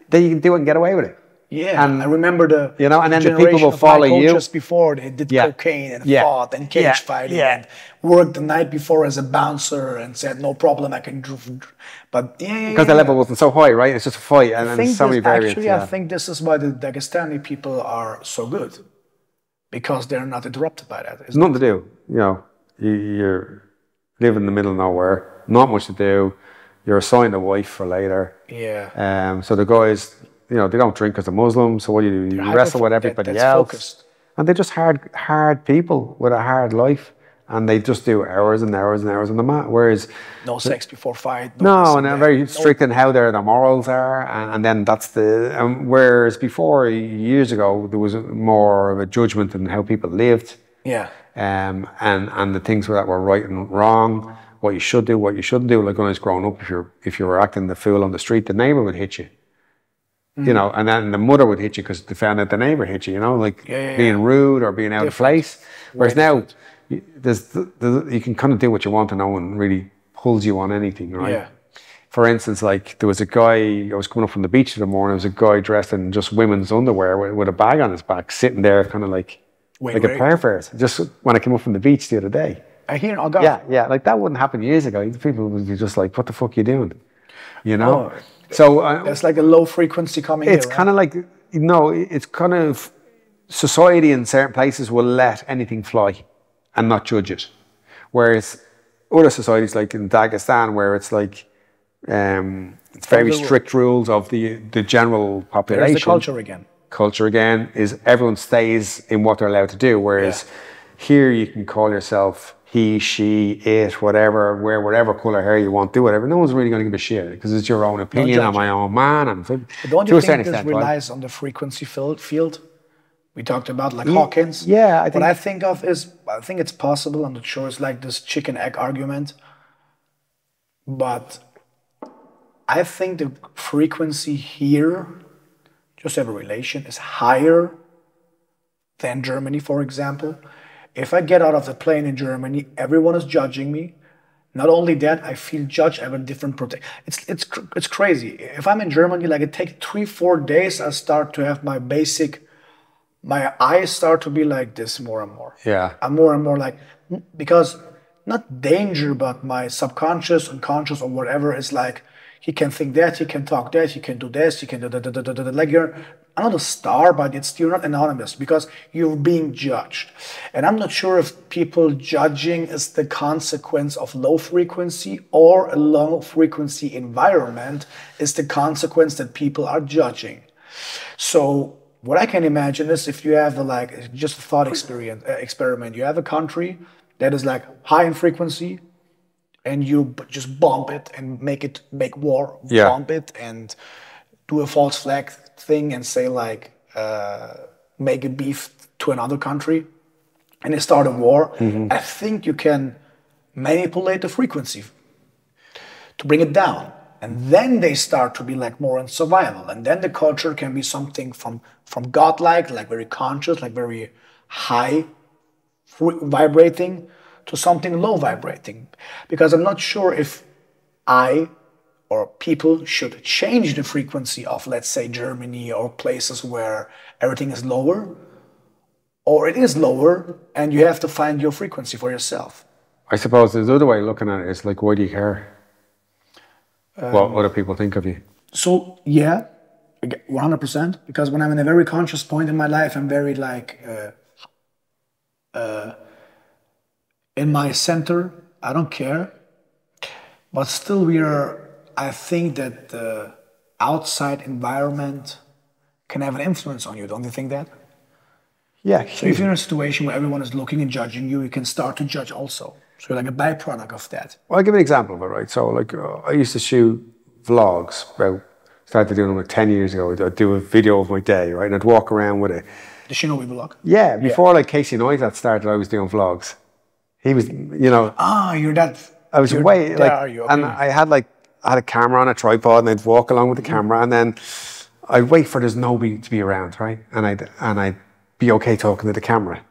then you can do it and get away with it. Yeah, and I remember and then the people will follow you. Just before they did cocaine and fought and cage fighting and worked the night before as a bouncer and said no problem I can do, but because the level wasn't so high, right? It's just a fight and then so many variants. Actually, I think this is why the Dagestani people are so good, because they're not interrupted by that. There's nothing to do. You live in the middle of nowhere, not much to do. You're assigned a wife for later. Yeah. So the guys, they don't drink because they're Muslim. So what do? You wrestle with everybody else. Focused. And they're just hard people with a hard life. And they just do hours and hours and hours on the mat. Whereas no sex before fight. No, and they're very strict in how their morals are. And then that's whereas before, years ago, there was more of a judgment in how people lived. Yeah. And the things that were right and wrong, what you should do, what you shouldn't do. Like when I was growing up, if you were acting the fool on the street, the neighbor would hit you. And then the mother would hit you because they found out the neighbor hit you. Being rude or being out of place. Whereas now, you can kind of do what you want and no one really pulls you on anything, right? Yeah. For instance, like there was a guy, I was coming up from the beach in the morning, there was a guy dressed in just women's underwear with a bag on his back, sitting there kind of like a pervert. Just when I came up from the beach the other day. Yeah, like that wouldn't happen years ago. People would be just like, what the fuck are you doing? So there's like a low frequency coming It's kind of like, it's kind of society in certain places will let anything fly and not judge it. Whereas other societies like in Dagestan, where it's like, it's very strict rules of the general population. There's the culture again is everyone stays in what they're allowed to do. Whereas here you can call yourself he, she, it, whatever, wear whatever colour hair you want, do whatever. No one's really going to give a shit because it's your own opinion. I'm my own man. Don't you think this relies on the frequency field? We talked about like Hawkins. Yeah, what I think of is, I think it's possible. I'm not sure. It's like this chicken egg argument. But I think the frequency here, just have a relation, is higher than Germany, for example. If I get out of the plane in Germany, everyone is judging me. Not only that, I feel judged. I have a different protection. It's crazy. If I'm in Germany, like it takes 3-4 days, I start to have my eyes start to be like this more and more. Yeah. I'm more and more like, because not danger, but my subconscious, unconscious, or whatever is like, he can think that, he can talk that, he can do this, he can do that. Like you're not a star, but you're not anonymous because you're being judged. And I'm not sure if people judging is the consequence of low frequency or a low frequency environment is the consequence that people are judging. So what I can imagine is if you have just a thought experiment, you have a country that is like high in frequency, and you just bomb it and make war, bomb it and do a false flag thing and say like, make a beef to another country and they start a war. I think you can manipulate the frequency to bring it down. And then they start to be like more in survival. And then the culture can be something from godlike, like very conscious, like very high vibrating, to something low vibrating. Because I'm not sure if I or people should change the frequency of, let's say, Germany or places where everything is lower, or it is lower and you have to find your frequency for yourself. I suppose there's another way of looking at it. It's like, why do you care what other people think of you? So, yeah, 100%. Because when I'm in a very conscious point in my life, I'm very like, in my center, I don't care. But still I think that the outside environment can have an influence on you, don't you think that? Yeah. So if you're in a situation where everyone is looking and judging you, you can start to judge also. So you're like a byproduct of that. Well, I'll give an example of it, right? So like I used to shoot vlogs started doing them like 10 years ago. I'd do a video of my day, right? And I'd walk around with it. The Shinobi vlog? Yeah, before like Casey Neistat started, I was doing vlogs. He was, you're that... I was way, like, are you? Okay. And I had a camera on a tripod and I'd walk along with the camera and then I'd wait for there's nobody to be around, right? And I'd be okay talking to the camera.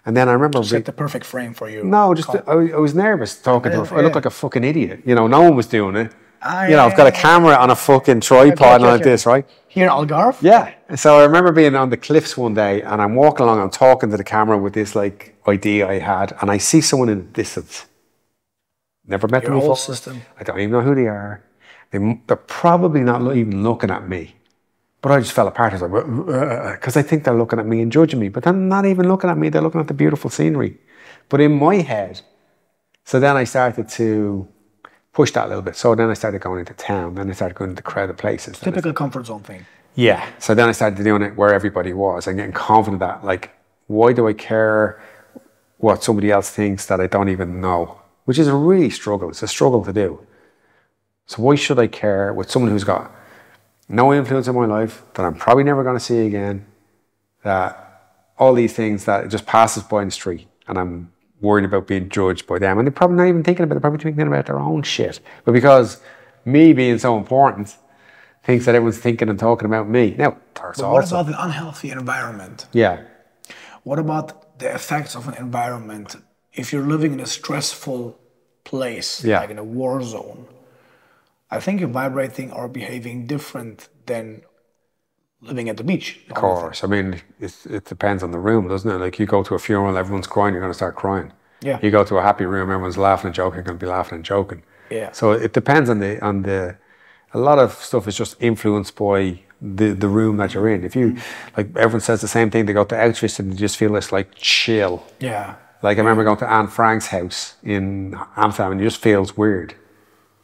And then I remember... Set the perfect frame for you. No, just, I was nervous talking to her. I looked like a fucking idiot. No one was doing it. I've got a camera on a fucking tripod like this, right? Here in Algarve? Yeah. So I remember being on the cliffs one day and I'm walking along, I'm talking to the camera with this like idea I had and I see someone in the distance. Never met them before. System. I don't even know who they are. They're probably not even looking at me. But I just fell apart. I was like, because I think they're looking at me and judging me. But they're not even looking at me. They're looking at the beautiful scenery. But in my head, so then I started to push that a little bit. So then I started going into town. Then I started going into crowded places. Typical comfort zone thing. Yeah. So then I started doing it where everybody was and getting confident that, like, why do I care what somebody else thinks that I don't even know? Which is a really struggle. It's a struggle to do. So why should I care with someone who's got no influence in my life, that I'm probably never going to see again, that all these things that it just passes by in the street and I'm worried about being judged by them. And they're probably not even thinking about it, they're probably thinking about their own shit. But because me being so important, thinks that everyone's thinking and talking about me. Now, but what about an unhealthy environment? Yeah. What about the effects of an environment if you're living in a stressful place, like in a war zone? I think you're vibrating or behaving different than living at the beach. Of course. I mean, it depends on the room, doesn't it? Like you go to a funeral, everyone's crying, you're going to start crying. Yeah. You go to a happy room, everyone's laughing and joking, you're going to be laughing and joking. Yeah. So it depends on the a lot of stuff is just influenced by the room that you're in. If you, like everyone says the same thing, they go to Auschwitz and you just feel this like chill. Yeah. Like I remember going to Anne Frank's house in Amsterdam and it just feels weird.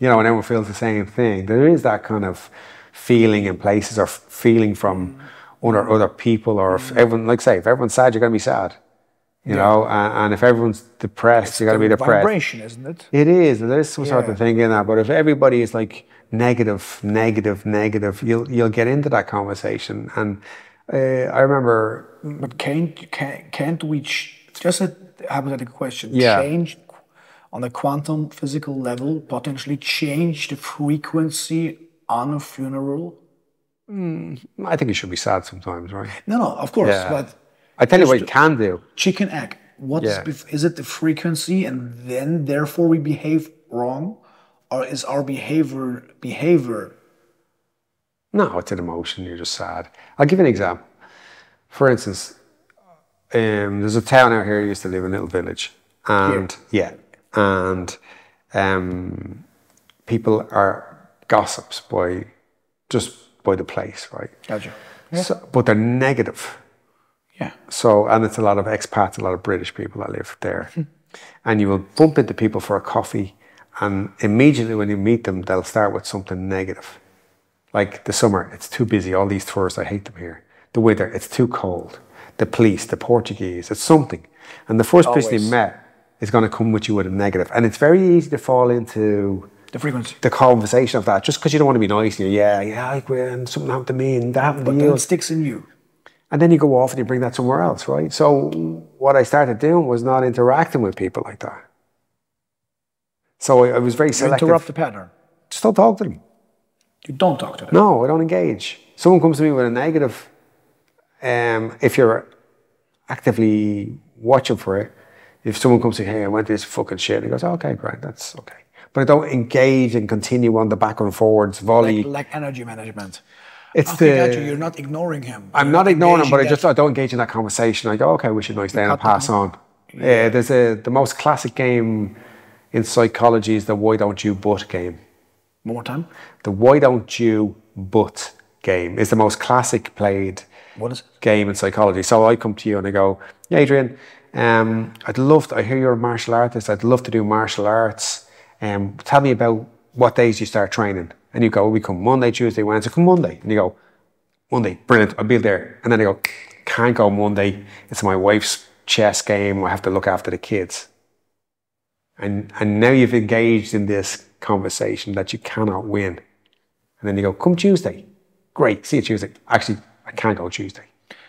And everyone feels the same thing. There is that kind of feeling in places or feeling from other people or if everyone, like say, if everyone's sad, you're going to be sad. You know, and if everyone's depressed, you're going to be depressed. It's vibration, isn't it? It is. There is some sort of thing in that. But if everybody is like negative, you'll get into that conversation. And I remember... But can't we, just a hypothetical question, change on a quantum physical level, potentially change the frequency on a funeral? I think you should be sad sometimes, right? No, of course. But I tell you what you can do. Chicken egg. Is it the frequency and then therefore we behave wrong? Or is our behavior? No, it's an emotion. You're just sad. I'll give you an example. For instance, there's a town out here I used to live in, a little village. And people are gossips by the place, right? Gotcha. Yeah. So, but they're negative. Yeah. So, and it's a lot of expats, a lot of British people that live there. And you will bump into people for a coffee and immediately when you meet them, they'll start with something negative. Like the summer, it's too busy, all these tourists, I hate them here. The winter, it's too cold. The police, the Portuguese, it's something. And the first person you met is going to come with you with a negative. And it's very easy to fall into the frequency, the conversation of that, just because you don't want to be nice. And and something happened to me and that happened to you. But it sticks in you. And then you go off and you bring that somewhere else, right? So what I started doing was not interacting with people like that. So I was very selective. You interrupt the pattern. Just don't talk to them. You don't talk to them? No, I don't engage. Someone comes to me with a negative, if you're actively watching for it, if someone comes to me, hey, I went to this fucking shit, and he goes, okay, great, that's okay. But I don't engage and continue on the back and forwards volley. Like energy management. It's you're not ignoring him. I'm not ignoring him, but I don't engage in that conversation. I go, okay, wish you a nice day, and I'll pass on. Yeah. The most classic game in psychology is the why don't you but game. One more time? The why don't you but game is the most classic played game in psychology. So I come to you and I go, yeah, Adrian, I hear you're a martial artist. I'd love to do martial arts. Tell me about what days you start training. And you go, we come Monday, Tuesday, Wednesday. Come Monday. And you go, Monday, brilliant, I'll be there. And then I go, can't go Monday. It's my wife's chess game. I have to look after the kids. And now you've engaged in this conversation that you cannot win. And then you go, come Tuesday. Great, see you Tuesday. Actually, I can't go Tuesday.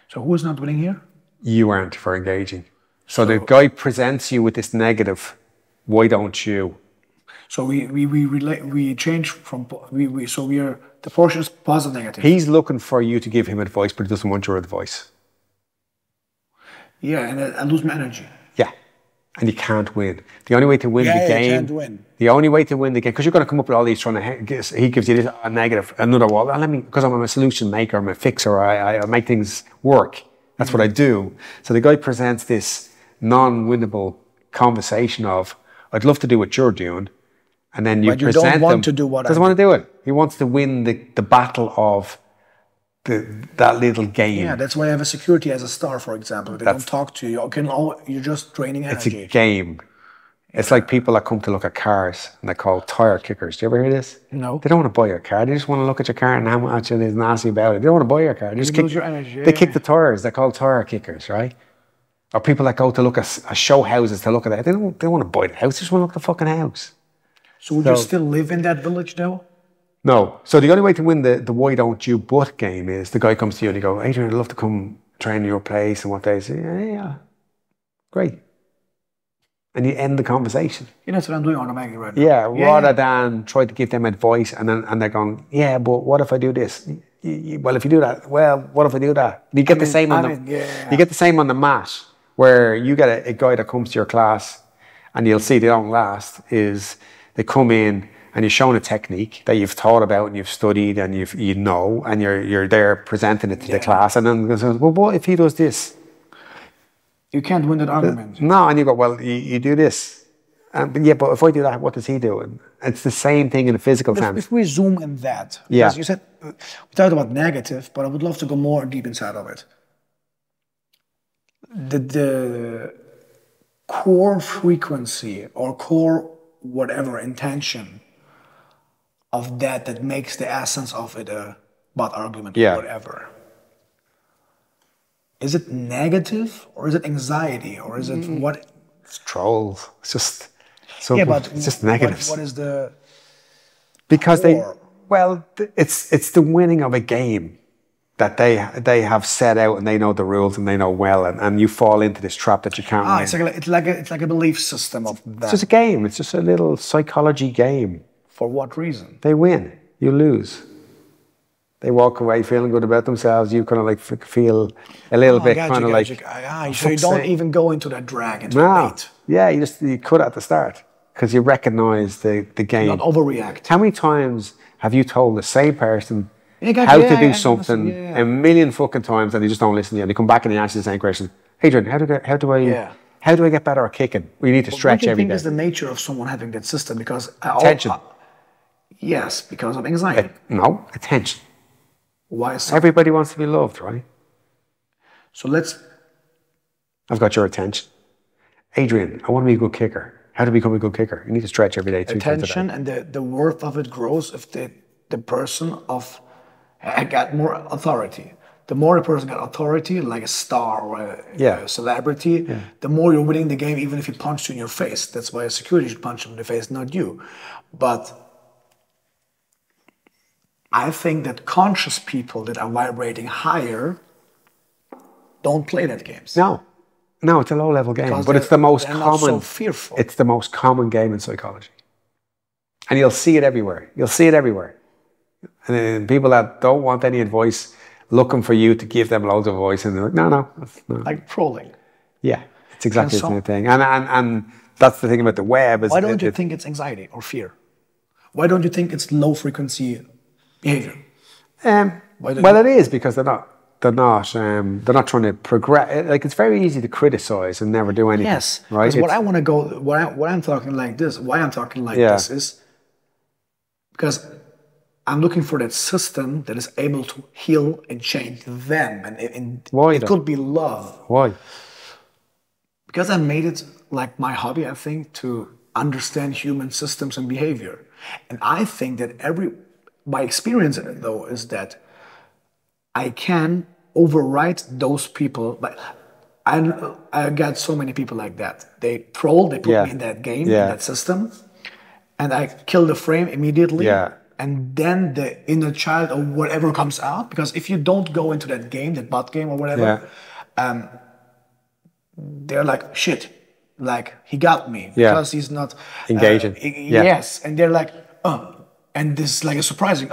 So who's not winning here? You aren't for engaging. So the guy presents you with this negative. Why don't you? So we change from so we are the portion is positive negative. He's looking for you to give him advice, but he doesn't want your advice. Yeah, and I lose my energy. Yeah, and you can't win. The only way to win the game. You can't win. The only way to win the game, because you're going to come up with all these he gives you this a negative, another wall. Because I'm a solution maker, I'm a fixer. I make things work. That's what I do. So the guy presents this non-winnable conversation of, I'd love to do what you're doing. And then you present don't want to do what doesn't want to do it. He wants to win the battle of that little game. Yeah, that's why I have a security as a star, for example. They don't talk to you. You're just draining energy. It's a game. It's like people that come to look at cars and they're called tire kickers. Do you ever hear this? No. They don't want to buy your car. They just want to look at your car and how much it is nasty about it. They don't want to buy your car. They just lose your energy. They kick the tires. They're called tire kickers, right? Or people that go to look at show houses to look at it. They don't want to buy the house. They just want to look at the fucking house. So would you still live in that village though? No. So the only way to win the why don't you but game is the guy comes to you and you go, Adrian, I'd love to come train your place and what days. Yeah. Great. And you end the conversation. You know, that's what I'm doing automatically right now. Yeah, rather than try to give them advice and they're going, yeah, but what if I do this? Well, if you do that, what if I do that? You get the same on the mat, where you get a guy that comes to your class and you'll see they don't last, is they come in and you're showing a technique that you've thought about and you've studied and you know, and you're there presenting it to the class, and then goes, well, what if he does this? You can't win that argument. No, and you go, well, you do this. But if I do that, what does he do? And it's the same thing in a physical sense. If we zoom in that, because you said, we talked about negative, but I would love to go more deep inside of it. The core frequency or core whatever intention of that makes the essence of it a bad argument or whatever. Is it negative or is it anxiety or is it what? It's trolls. It's just it's just negatives. What is the? Because it's the winning of a game that they have set out and they know the rules and they know well, and you fall into this trap that you can't win. It's like a belief system of that. It's just a game. It's just a little psychology game. For what reason? They win, you lose. They walk away feeling good about themselves. You kind of like feel a little bit kind of like. So you don't even go into that drag, into the bait. Yeah, you cut at the start because you recognise the game. Not overreact. How many times have you told the same person how to do something a million fucking times and they just don't listen to you? And they come back and they answer the same question. Adrian, how do I get better at kicking? We need to stretch every day. What do you think is the nature of someone having that system? Because attention. Yes, because of anxiety. No, attention. Why so? Everybody wants to be loved, right? So I've got your attention. Adrian, I want to be a good kicker. How to become a good kicker? You need to stretch every day. Attention, and the worth of it grows if the person got more authority. The more the person got authority, like a star or a celebrity, the more you're winning the game, even if he punched you in your face. That's why a security should punch him in the face, not you. But I think that conscious people that are vibrating higher don't play that games. No, it's a low-level game, but it's the most common. Not so fearful. It's the most common game in psychology, and you'll see it everywhere. And then people that don't want any advice, looking for you to give them loads of advice, and they're like, no. Like trolling. Yeah, it's exactly the same thing. And that's the thing about the web. Why don't you think it's anxiety or fear? Why don't you think it's low-frequency behavior? Well, it is because they're not trying to progress. Like, it's very easy to criticize and never do anything. Yes, right. What I'm talking like this. Why I'm talking like this is because I'm looking for that system that is able to heal and change them, and it could be love. Why? because I made it like my hobby, I think, to understand human systems and behavior. And I think that my experience in it though is that I can override those people, but I got so many people like that. They put me in that game, in that system, and I kill the frame immediately. Yeah. And then the inner child or whatever comes out, because if you don't go into that game, that bot game or whatever, they're like, shit, like he got me because he's not engaging. Yes, and they're like, and this is like a surprising,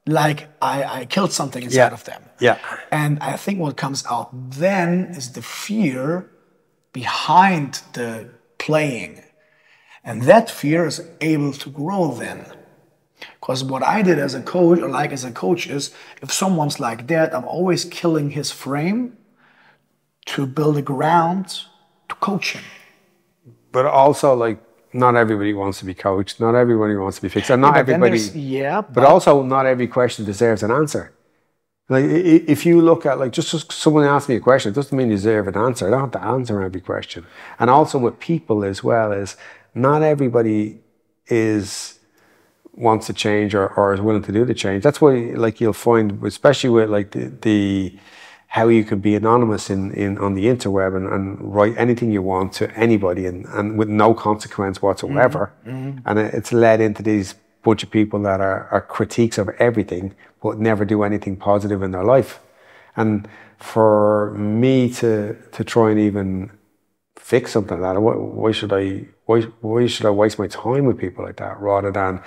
like I killed something inside of them. Yeah. And I think what comes out then is the fear behind the playing. And that fear is able to grow then. Because what I did as a coach, or like as a coach, is if someone's like that, I'm always killing his frame to build a ground to coach him. But also, like, not everybody wants to be coached. Not everybody wants to be fixed. And not everybody... But also, not every question deserves an answer. Like, if you look at, like, just someone asked me a question, it doesn't mean you deserve an answer. I don't have to answer every question. And also with people as well, is not everybody wants to change or is willing to do the change. That's why, like, you'll find, especially with like the how you can be anonymous on the interweb and write anything you want to anybody and with no consequence whatsoever. And it's led into these bunch of people that are critiques of everything but never do anything positive in their life. And for me to try and even fix something like that, why should I waste my time with people like that, rather than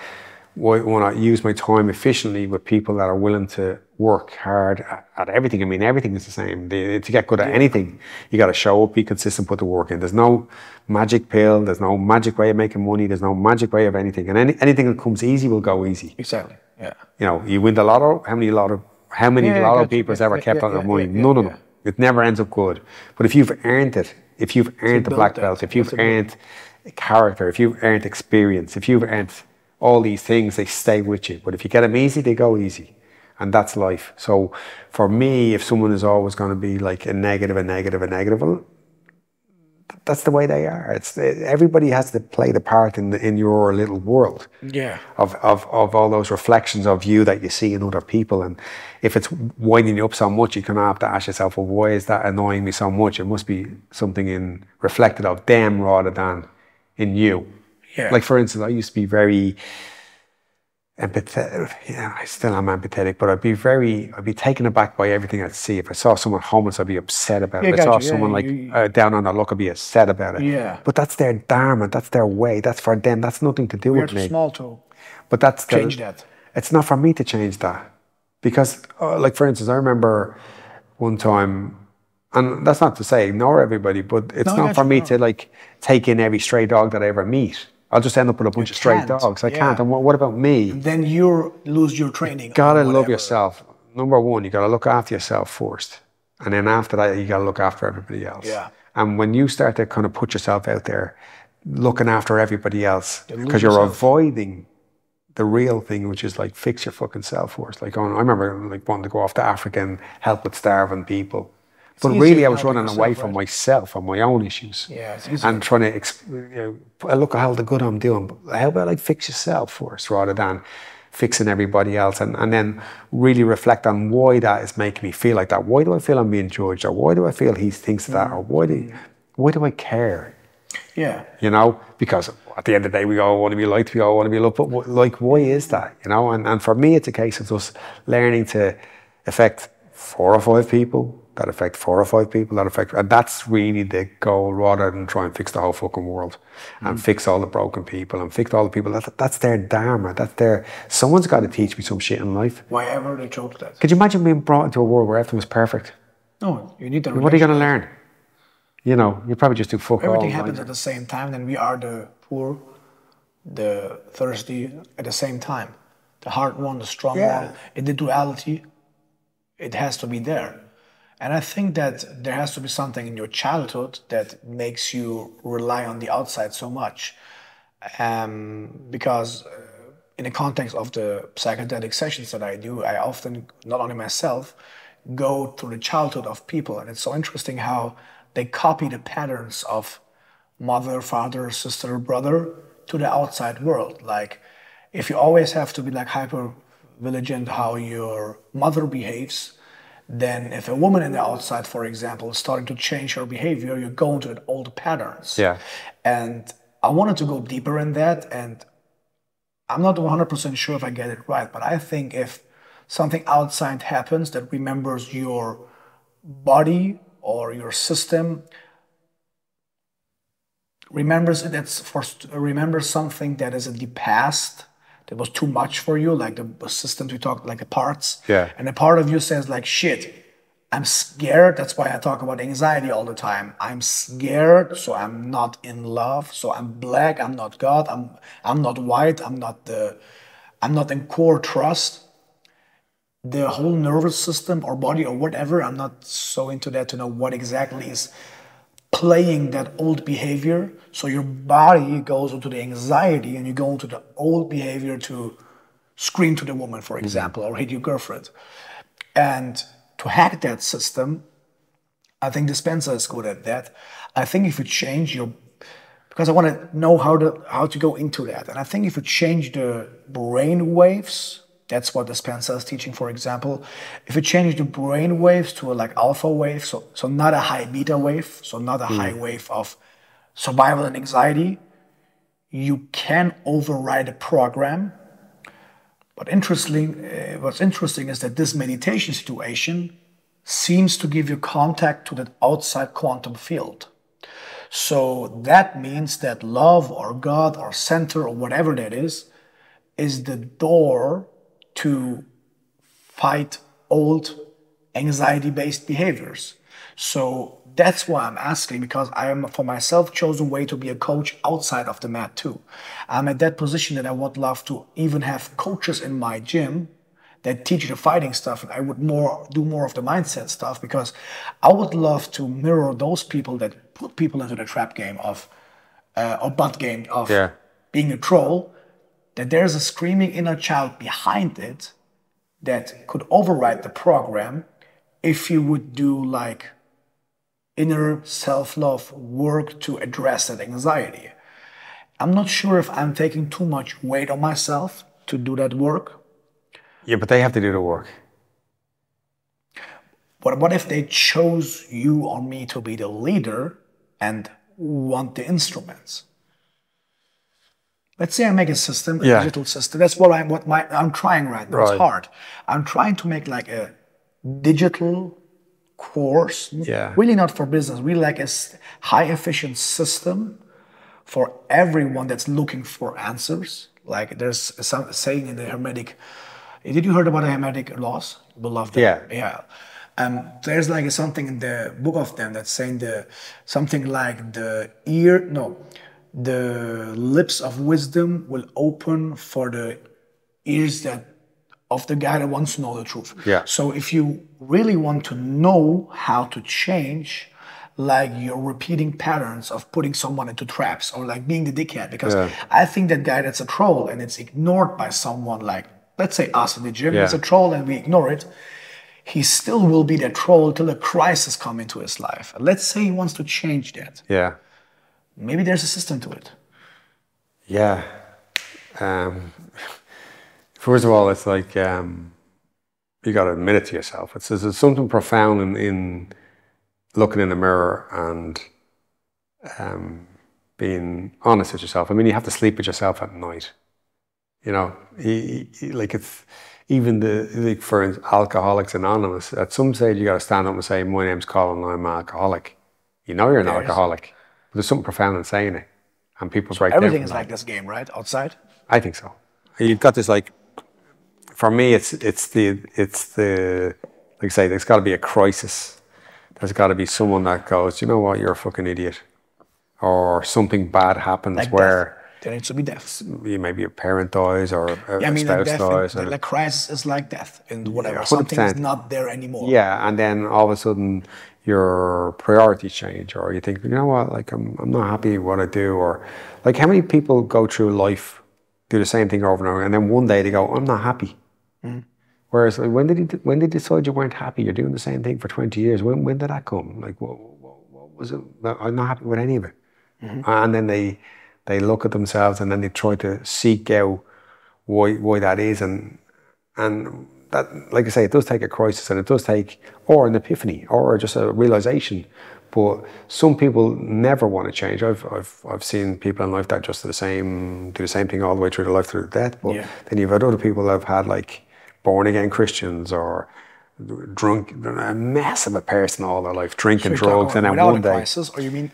why not use my time efficiently with people that are willing to work hard at everything? I mean, everything is the same. To get good at anything, you got to show up, be consistent, put the work in. There's no magic pill. There's no magic way of making money. There's no magic way of anything. And anything that comes easy will go easy. Exactly. Yeah. You know, you win the lotto. How many lotto people has ever kept on their money? None of them. It never ends up good. But if you've earned it, if you've earned the black belt, if you've earned character, if you've earned experience, if you've earned all these things, they stay with you. But if you get them easy, they go easy. And that's life. So for me, if someone is always going to be like a negative, well, that's the way they are. Everybody has to play the part in your little world. Yeah. Of all those reflections of you that you see in other people. And if it's winding you up so much, you kind of have to ask yourself, well, why is that annoying me so much? It must be something reflected of them rather than in you. Yeah. Like, for instance, I used to be very empathetic. Yeah, I still am empathetic, but I'd be taken aback by everything I'd see. If I saw someone homeless, I'd be upset about it. If I saw someone down on their luck, I'd be upset about it. Yeah. But that's their dharma, that's their way, that's for them. That's nothing to do with me. We're too small to change that. It's not for me to change that. Because, like, for instance, I remember one time, and that's not to say ignore everybody, but it's not for me to, like, take in every stray dog that I ever meet. I'll just end up with a bunch of stray dogs. I can't. And what about me? And then you lose your training. You gotta love yourself. Number one, you gotta look after yourself first. And then after that, you gotta look after everybody else. Yeah. And when you start to kind of put yourself out there, looking after everybody else, because you're avoiding the real thing, which is like, fix your fucking self first. Like, I remember like wanting to go off to Africa and help with starving people. But really, I was running away from myself and my own issues. Yeah, it's easier. And trying to, look at all the good I'm doing. But how about, like, fix yourself first rather than fixing everybody else? And then really reflect on why that is making me feel like that. Why do I feel I'm being judged? Or why do I feel he thinks that? Or why do I care? Yeah. You know, because at the end of the day, we all want to be liked, we all want to be loved. But, like, why is that? You know, and for me, it's a case of just learning to affect 4 or 5 people. That affect 4 or 5 people, and that's really the goal, rather than try and fix the whole fucking world and fix all the broken people and fix all the people. That's their dharma. Someone's got to teach me some shit in life. Why ever they chose that? Could you imagine being brought into a world where everything was perfect? No, you need to. What are you going to learn? You know, you probably just do fuck all. Everything happens at the same time, then we are the poor, the thirsty at the same time. The hard one, the strong one. In the duality, it has to be there. And I think that there has to be something in your childhood that makes you rely on the outside so much. Because in the context of the psychedelic sessions that I do, I often, not only myself, go through the childhood of people. And it's so interesting how they copy the patterns of mother, father, sister, brother to the outside world. Like, if you always have to be like hyper vigilant how your mother behaves, then if a woman in the outside, for example, is starting to change her behavior, you're going to old patterns. Yeah. And I wanted to go deeper in that, and I'm not 100% sure if I get it right, but I think if something outside happens that remembers your body or your system, remembers something that is in the past that was too much for you, like the systems we talked, like the parts. Yeah. And a part of you says like, shit, I'm scared. That's why I talk about anxiety all the time. I'm scared, so I'm not in love. So I'm black. I'm not God. I'm not white. I'm not in core trust. The whole nervous system or body or whatever, I'm not so into that to know what exactly is playing that old behavior. So your body goes into the anxiety and you go into the old behavior to scream to the woman, for example, or hit your girlfriend. And to hack that system, I think Dispenza is good at that. I think if you change your, because I want to know how to go into that. And I think if you change the brain waves, that's what Dispenza is teaching, for example. If you change the brain waves to a like alpha wave, so not a high beta wave, so not a high wave of survival and anxiety, you can override a program. But what's interesting is that this meditation situation seems to give you contact to that outside quantum field. So that means that love or God or center or whatever that is the door to fight old anxiety-based behaviors. So that's why I'm asking, because I am, for myself, chosen way to be a coach outside of the mat too. I'm at that position that I would love to even have coaches in my gym that teach the fighting stuff, and I would do more of the mindset stuff, because I would love to mirror those people that put people into the trap game of, or butt game of being a troll, that there's a screaming inner child behind it that could override the program if you would do like inner self-love work to address that anxiety. I'm not sure if I'm taking too much weight on myself to do that work. Yeah, but they have to do the work. But what if they chose you or me to be the leader and want the instruments? Let's say I make a system, a digital system. That's what I'm trying right now. It's hard. I'm trying to make like a digital course, really not for business, really like a high efficient system for everyone that's looking for answers. Like there's some saying in the Hermetic, did you heard about the Hermetic laws? We love them. Yeah. There's like something in the book of them that's saying something like the lips of wisdom will open for the ears of the guy that wants to know the truth. Yeah. So if you really want to know how to change, like you're repeating patterns of putting someone into traps or like being the dickhead, because I think that guy that's a troll and it's ignored by someone like, let's say us in the gym, is a troll and we ignore it, he still will be that troll till a crisis comes into his life. Let's say he wants to change that. Yeah. Maybe there's a system to it. Yeah. First of all, it's like you got to admit it to yourself. There's something profound in looking in the mirror and being honest with yourself. I mean, you have to sleep with yourself at night. You know, like it's even like for Alcoholics Anonymous. At some stage, you got to stand up and say, "My name's Colin. I'm an alcoholic." You know you're an alcoholic. But there's something profound in saying it, and people break down. Everything is like this game, right? Outside. I think so. You've got this like. For me, it's the like I say, there's got to be a crisis. There's got to be someone that goes, you know what, you're a fucking idiot, or something bad happens like where death. There needs to be death. Maybe a parent dies or a spouse dies. The crisis is like death and whatever. 100%. Something is not there anymore. Yeah, and then all of a sudden your priorities change, or you think, you know what, like I'm not happy with what I do, or like how many people go through life, do the same thing over and over, and then one day they go, I'm not happy. Whereas when did you decide you weren't happy? You're doing the same thing for 20 years. When did that come? Like, what I'm not happy with any of it. And then they look at themselves and then they try to seek out why that is, and that, like I say, it does take a crisis, and it does take or an epiphany or just a realization. But some people never want to change. I've seen people in life that just do the same thing all the way through their life, through their death. But then you've had other people that have had like born again Christians or drunk, a mess of a person all their life, drinking drugs, and then one day. Crisis, or you mean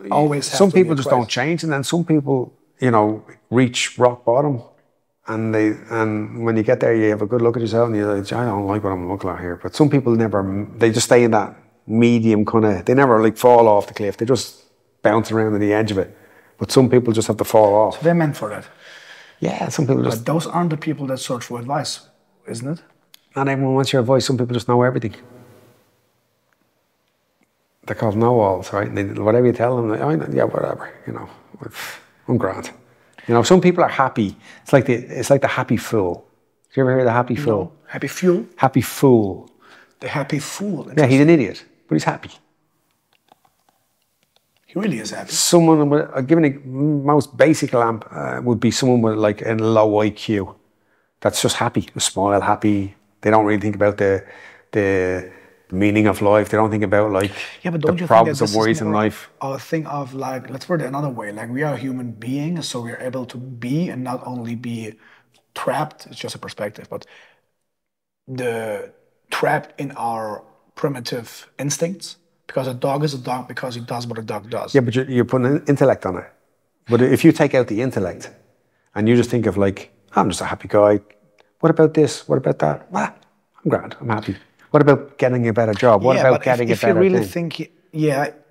always? Some people just don't change, and then some people, reach rock bottom, and when you get there, you have a good look at yourself, and you're like, I don't like what I'm looking at here. But some people never, they just stay in that medium kind of, they never like fall off the cliff. They just bounce around on the edge of it. But some people just have to fall off. So they're meant for that. Yeah, some people just. But those aren't the people that search for advice, isn't it? Not everyone wants your advice. Some people just know everything. They're called know-alls, right? And whatever you tell them, yeah, whatever. I'm grand. Some people are happy. It's like the happy fool. Did you ever hear the happy fool? No. Happy fuel? Happy fool. The happy fool. Yeah, he's an idiot, but he's happy. He really is happy. Someone with, given the most basic lamp, would be someone with like a low IQ. That's just happy, a smile, happy. They don't really think about the meaning of life. They don't think about the problems and worries in life. A thing of like, let's put it another way. Like, we are human beings, so we're able to be and not only be trapped. It's just a perspective, but trapped in our primitive instincts. Because a dog is a dog because he does what a dog does. Yeah, but you're putting an intellect on it. But if you take out the intellect and you just think of like, I'm just a happy guy. What about this? What about that? Well, I'm grand. I'm happy. What about getting a better job? What about getting a better thing? If you really think,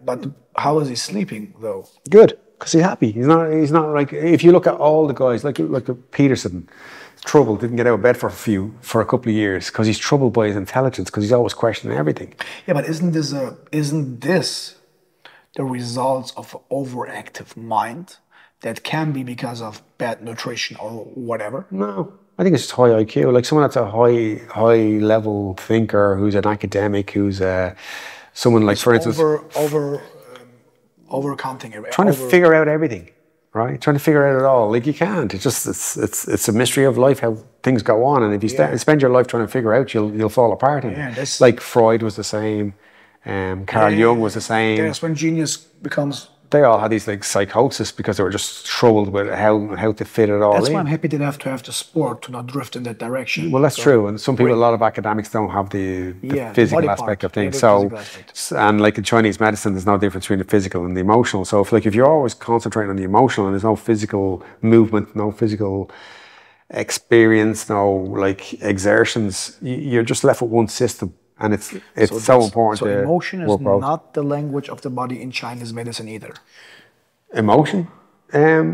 but how is he sleeping though? Good, because he's happy. He's not like, if you look at all the guys, like Peterson, trouble, didn't get out of bed for a couple of years because he's troubled by his intelligence, because he's always questioning everything. Yeah, but isn't this the results of an overactive mind that can be because of bad nutrition or whatever? No, I think it's just high IQ. Like someone that's a high level thinker, who's an academic, who's someone like, for instance, overcounting it, trying to figure out everything. Right, trying to figure out it all. Like, you can't. It's just it's a mystery of life, how things go on. And if you spend your life trying to figure out, you'll fall apart. Like Freud was the same. Carl Jung was the same. That's when genius becomes. They all had these like psychosis because they were just troubled with how to fit it all in. That's why I'm happy they have to have the sport to not drift in that direction. Well, that's true. And some people, a lot of academics don't have the physical aspect of things. And like in Chinese medicine, there's no difference between the physical and the emotional. So if you're always concentrating on the emotional and there's no physical movement, no physical experience, no like exertions, you're just left with one system. And it's so important. So emotion is not the language of the body in Chinese medicine either. Emotion? Generally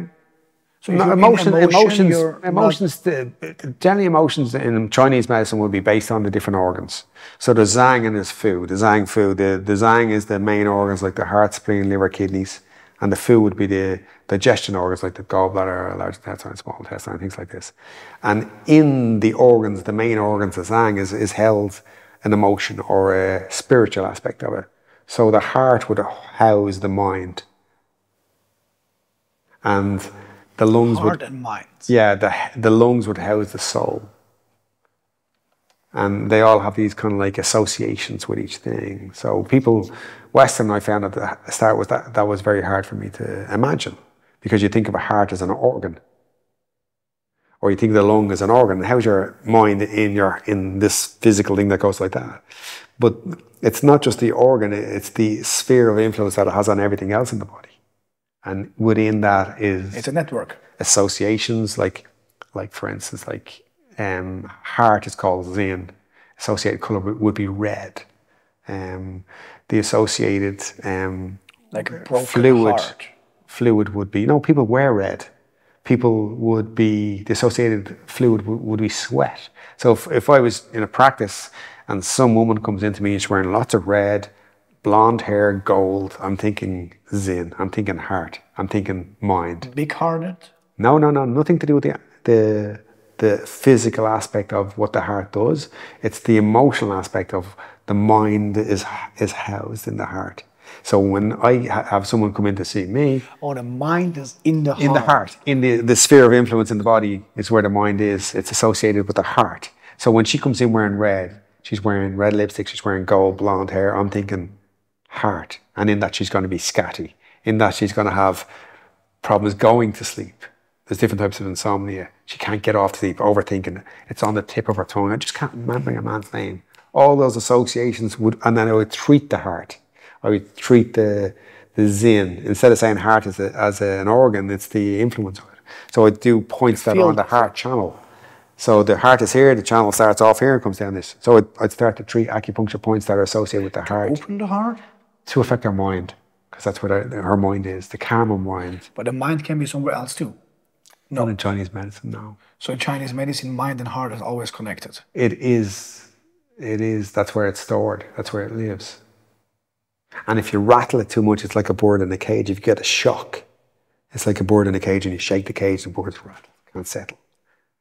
emotions in Chinese medicine will be based on the different organs. So the Zhang and his Fu. The Zhang Fu. The Zhang is the main organs like the heart, spleen, liver, kidneys. And the Fu would be the digestion organs like the gallbladder, large intestine, small intestine, things like this. And in the organs, the main organs, the Zhang is held an emotion or a spiritual aspect of it. So the heart would house the mind. And the lungs Heart and mind. Yeah, the lungs would house the soul. And they all have these kind of like associations with each thing. So Western, I found at the start, that was very hard for me to imagine. Because you think of a heart as an organ. Or you think the lung is an organ. How's your mind in this physical thing that goes like that? But it's not just the organ, it's the sphere of influence that it has on everything else in the body. And within that is... It's a network. Associations, like for instance, heart is called Yin. Associated color would be red. The associated like a broken fluid would be... No, people wear red. The associated fluid would be sweat. So if I was in a practice and some woman comes into me and she's wearing lots of red, blonde hair, gold, I'm thinking Yin, I'm thinking heart, I'm thinking mind. Big-hearted? No, nothing to do with the physical aspect of what the heart does. It's the emotional aspect of the mind is housed in the heart. So when I have someone come in to see me, the mind is in the heart. In the heart, in the sphere of influence in the body is where the mind is. It's associated with the heart. So when she comes in wearing red, she's wearing red lipstick, she's wearing gold blonde hair, I'm thinking heart. And in that she's going to be scatty. In that she's going to have problems going to sleep. There's different types of insomnia. She can't get off to sleep, overthinking. It's on the tip of her tongue. I just can't remember a man's name. All those associations would, and then I would treat the heart. I would treat the zin. Instead of saying heart as an organ, it's the influence of it. So I do points that are on the heart channel. So the heart is here, the channel starts off here and comes down this. So I'd start to treat acupuncture points that are associated with the heart. Open the heart? To affect her mind, because that's what her mind is, the calm of mind. But the mind can be somewhere else too. No. Not in Chinese medicine, no. So in Chinese medicine, mind and heart is always connected. It is. That's where it's stored. That's where it lives. And if you rattle it too much, it's like a bird in a cage. If you get a shock, it's like a bird in a cage and you shake the cage and birds rattle, can't settle.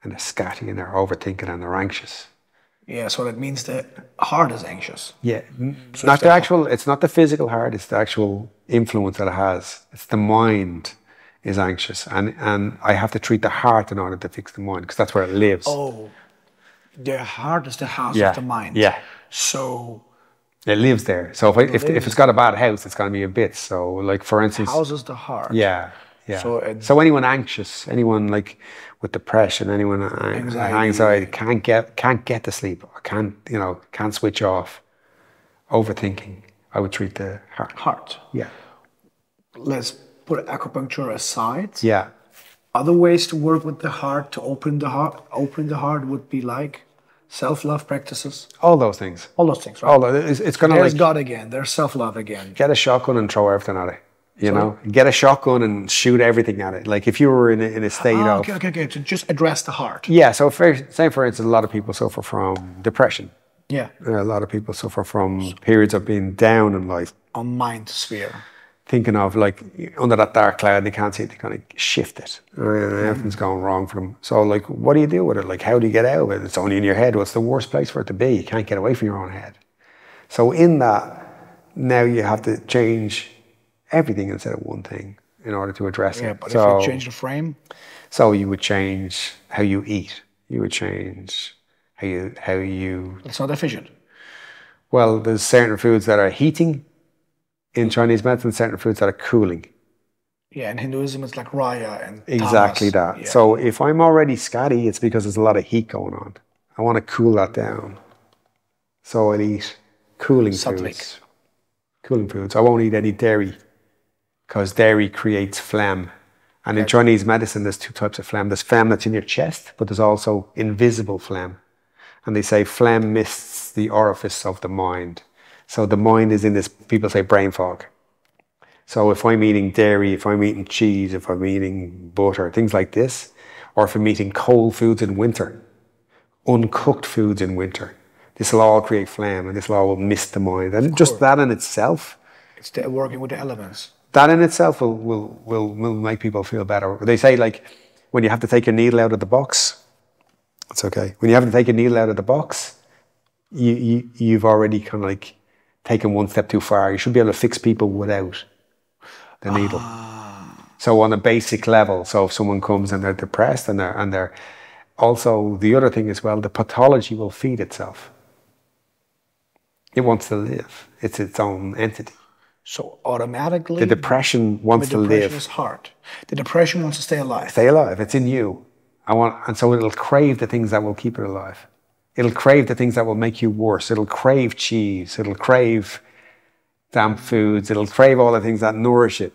And they're scatty and they're overthinking and they're anxious. Yeah, so that means the heart is anxious. Yeah, so not the actual, it's not the physical heart, it's the actual influence that it has. It's the mind is anxious. And I have to treat the heart in order to fix the mind, because that's where it lives. Oh, the heart is the house of the mind. Yeah. So it lives there. So if it's got a bad house, it's going to be in bits. So like for instance, houses the heart. Yeah. Yeah. So anyone anxious, anyone like with depression, anyone anxiety can't get to sleep, or can't switch off, overthinking. I would treat the heart. Heart. Yeah. Let's put acupuncture aside. Yeah. Other ways to work with the heart, to open the heart. Open the heart would be like self-love practices. All those things. All those things, right? It's going to There's God again. There's self-love again. Get a shotgun and throw everything at it. You know, get a shotgun and shoot everything at it. Like if you were in a state of... Okay. To just address the heart. Yeah, so say for instance, a lot of people suffer from depression. Yeah. A lot of people suffer from periods of being down in life. On mind sphere. Thinking of like under that dark cloud, they can't see it, they kind of shift it. Everything's going wrong for them. So like, what do you do with it? Like, how do you get out of it? It's only in your head. What's the worst place for it to be? You can't get away from your own head. So in that, now you have to change everything instead of one thing in order to address it. Yeah, but if you change the frame? So you would change how you eat. You would change how you... It's not efficient. Well, there's certain foods that are heating in Chinese medicine, certain foods that are cooling. Yeah, in Hinduism it's like raya and exactly tamas. that. Yeah. So if I'm already scatty, it's because there's a lot of heat going on. I want to cool that down. So I'd eat cooling foods. Cooling foods. I won't eat any dairy, because dairy creates phlegm. And in Chinese medicine, there's two types of phlegm. There's phlegm that's in your chest, but there's also invisible phlegm. And they say phlegm mists the orifice of the mind. So the mind is in this, people say brain fog. So if I'm eating dairy, if I'm eating cheese, if I'm eating butter, things like this, or if I'm eating cold foods in winter, uncooked foods in winter, this will all create phlegm, and this will all mist the mind. And just that in itself... It's working with the elements. That in itself will make people feel better. They say, like, when you have to take your needle out of the box, it's okay. When you have to take a needle out of the box, you've already kind of like taken one step too far. You should be able to fix people without the needle. So on a basic level, so if someone comes and they're depressed and they're also, the other thing as well, the pathology will feed itself. It wants to live. It's its own entity. So automatically... The depression wants to live. The depression is heart. The depression wants to stay alive. Stay alive. It's in you. And so it'll crave the things that will keep it alive. It'll crave the things that will make you worse. It'll crave cheese. It'll crave damp foods. It'll crave all the things that nourish it.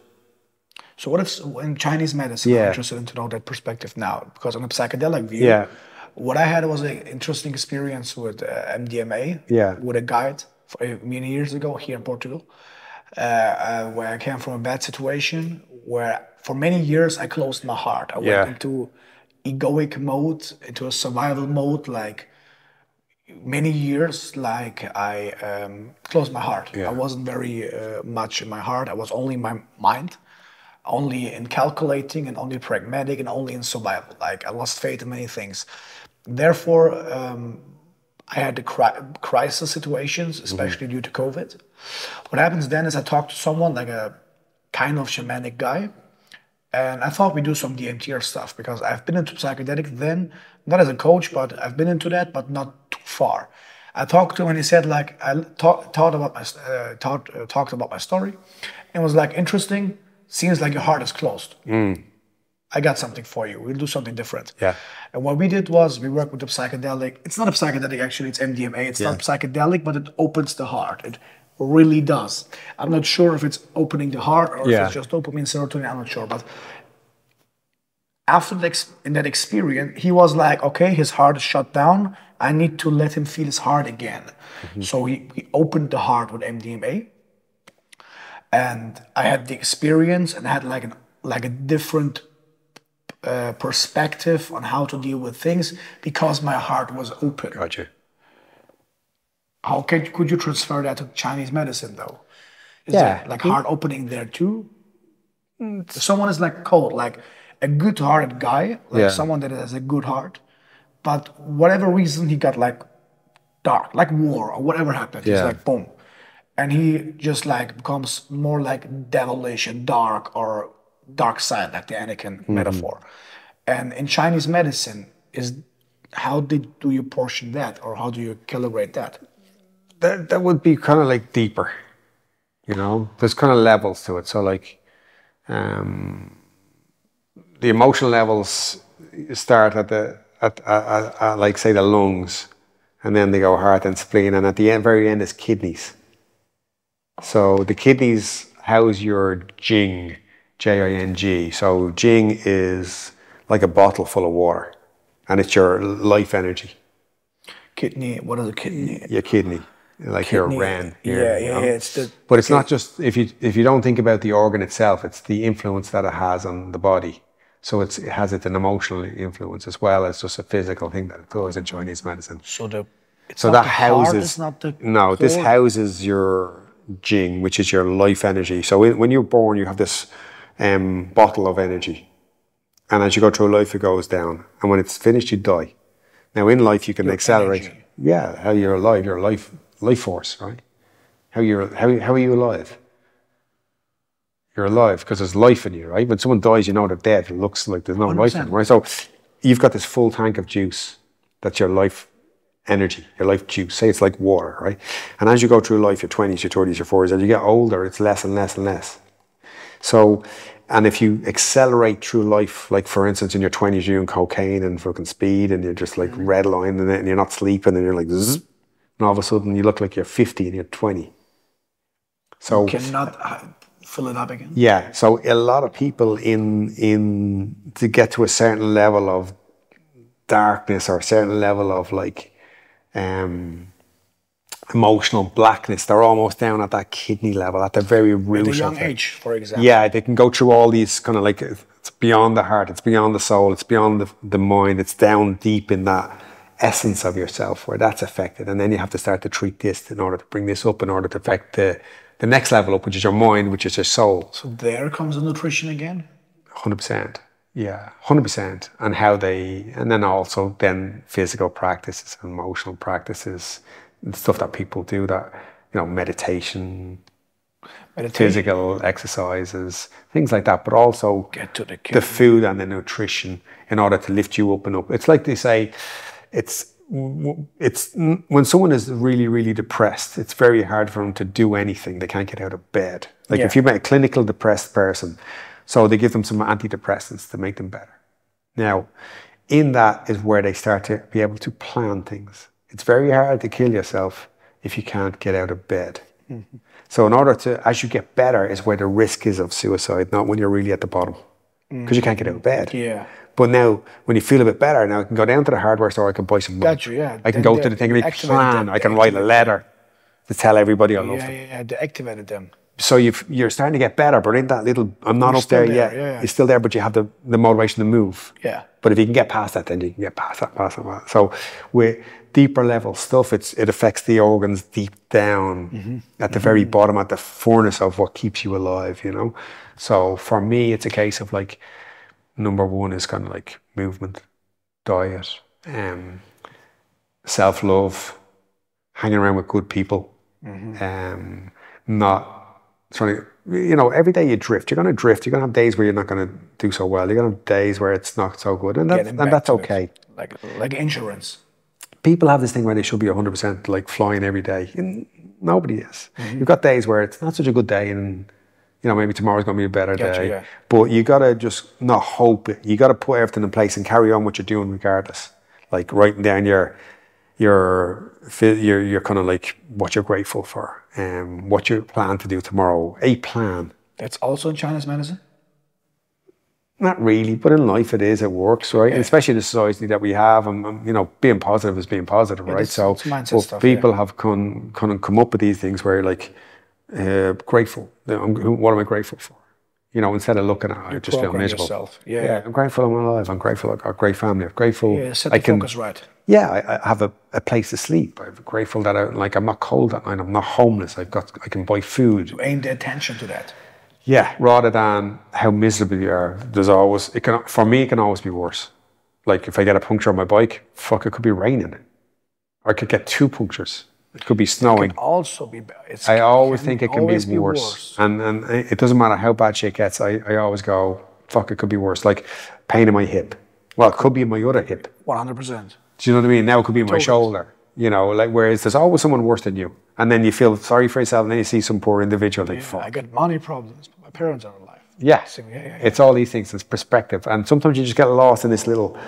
So what if in Chinese medicine, I'm interested in to know that perspective now, because on a psychedelic view, what I had was an interesting experience with MDMA, with a guide many years ago here in Portugal. Where I came from a bad situation where for many years I closed my heart. I went into egoic mode, into a survival mode, like many years, like I closed my heart. I wasn't very much in my heart. I was only in my mind, only in calculating and only pragmatic and only in survival. Like I lost faith in many things. Therefore, I had the crisis situations, especially due to COVID. What happens then is I talk to someone like a kind of shamanic guy, and I thought we do some DMT stuff because I've been into psychedelics then, not as a coach, but I've been into that, but not too far. I talked to him and he said like I talked about my story, and was like interesting. Seems like your heart is closed. I got something for you. We'll do something different. Yeah. And what we did was we worked with the psychedelic. It's not a psychedelic actually. It's MDMA. It's not psychedelic, but it opens the heart. It really does. I'm not sure if it's opening the heart or if it's just dopamine, serotonin. I'm not sure, but after in that experience, he was like, okay, his heart is shut down. I need to let him feel his heart again. So he opened the heart with MDMA. And I had the experience and had like a different perspective on how to deal with things because my heart was open. Gotcha. How could you transfer that to Chinese medicine though? Is there like heart opening there too? Someone is like cold, like a good-hearted guy, like someone that has a good heart, but whatever reason he got like dark, like war or whatever happened. He's like boom. And he just like becomes more like devilish and dark or dark side, like the Anakin metaphor. And in Chinese medicine, how do you portion that or how do you calibrate that? That would be kind of like deeper, you know. There's kind of levels to it. So like, the emotional levels start at like say the lungs, and then they go heart and spleen, and at the very end is kidneys. So the kidneys house your Jing, Jing. So Jing is like a bottle full of water, and it's your life energy. Kidney, what is a kidney? Your kidney, like kidney. Your ren. But it's not just if you don't think about the organ itself, it's the influence that it has on the body. So it has an emotional influence as well as just a physical thing that it does in Chinese medicine. So that houses. It's not the no, this houses your Jing, which is your life energy. So when you're born, you have this bottle of energy, and as you go through life, it goes down, and when it's finished, you die. Now in life, you can accelerate. Energy. Yeah, how you're alive, your life force, right? How are you alive? You're alive because there's life in you, right? When someone dies, you know they're dead. It looks like there's no 100%. Life in them, right? So you've got this full tank of juice. That's your life energy, your life juice. Say it's like water, right? And as you go through life, your 20s, your 30s, your 40s, as you get older, it's less and less and less. So, and if you accelerate through life, like for instance, in your 20s, you're doing cocaine and fucking speed, and you're just like redlining it, and you're not sleeping, and you're like, zzz, and all of a sudden you look like you're 50 and you're 20. So you cannot fill it up again. Yeah. So a lot of people to get to a certain level of darkness or a certain level of like emotional blackness, they're almost down at that kidney level, at the very root. At a young age, for example. Yeah, they can go through all these kind of like, it's beyond the heart, it's beyond the soul, it's beyond the mind, it's down deep in that essence of yourself where that's affected. And then you have to start to treat this in order to bring this up, in order to affect the next level up, which is your mind, which is your soul. So there comes the nutrition again? 100%. Yeah, 100%. And then also then physical practices, emotional practices, stuff that people do that, you know, meditation, physical exercises, things like that, but also get to the food and the nutrition in order to lift you up and up. It's like they say, it's when someone is really, really depressed, it's very hard for them to do anything. They can't get out of bed. Like if you met a clinical depressed person, so they give them some antidepressants to make them better. Now, in that is where they start to be able to plan things. It's very hard to kill yourself if you can't get out of bed. Mm-hmm. So in order to, as you get better, is where the risk is of suicide, not when you're really at the bottom, because you can't get out of bed. Yeah. But now, when you feel a bit better, now I can go down to the hardware store, I can buy some milk. I can go to the thing and plan, I can write a letter to tell everybody I love them. Yeah, they activated them. So you're starting to get better, but in that little, I'm not up there yet. You're still there, but you have the motivation to move. Yeah. But if you can get past that, then you can get past that. So with deeper level stuff, it affects the organs deep down at the very bottom, at the furnace of what keeps you alive, you know? So for me, it's a case of like, number one is kind of like movement, diet, self-love, hanging around with good people, not trying to, you know, every day you drift. You're going to drift. You're going to have days where you're not going to do so well. You're going to have days where it's not so good, and that's okay. Like insurance. People have this thing where they should be 100% like flying every day. And nobody is. You've got days where it's not such a good day, and you know, maybe tomorrow's going to be a better day. Yeah. But you got to just not hope it. You got to put everything in place and carry on what you're doing regardless. Like writing down your kind of like what you're grateful for and what you plan to do tomorrow. A plan. That's also in Chinese medicine? Not really, but in life it is. It works, right? Yeah. And especially the society that we have, and you know, being positive is being positive, right? So mindset stuff, people have come up with these things where like grateful. What am I grateful for? You know, instead of looking at it, I just feel miserable. Yourself. Yeah, I'm grateful I'm alive. I'm grateful I've got a great family. I'm grateful. Yeah, set the focus right. Yeah, I have a place to sleep. I'm grateful that I'm not cold at night. I'm not homeless. I can buy food. To aim the attention to that. Yeah, rather than how miserable you are. For me, it can always be worse. Like if I get a puncture on my bike, fuck, it could be raining. Or I could get 2 punctures. It could be snowing. It can also be bad. I always think it can be worse. And it doesn't matter how bad shit gets. I always go, fuck, it could be worse. Like pain in my hip. Well, it could be in my other hip. 100%. Do you know what I mean? Now it could be in my shoulder. You know, like whereas there's always someone worse than you. And then you feel sorry for yourself, and then you see some poor individual. Like, fuck. I got money problems. My parents are alive. Yeah. It's all these things. It's perspective. And sometimes you just get lost in this little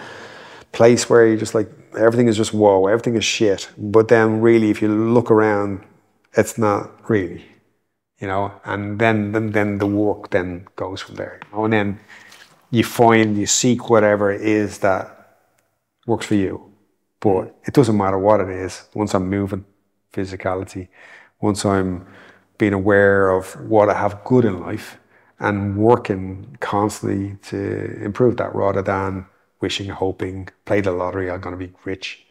place where you just like, everything is just whoa, everything is shit. But then really, if you look around, it's not really, you know. And then the work then goes from there. You know? And then you seek whatever it is that works for you. But it doesn't matter what it is. Once I'm moving, physicality, once I'm being aware of what I have good in life and working constantly to improve that rather than wishing, hoping, play the lottery, I'm going to be rich.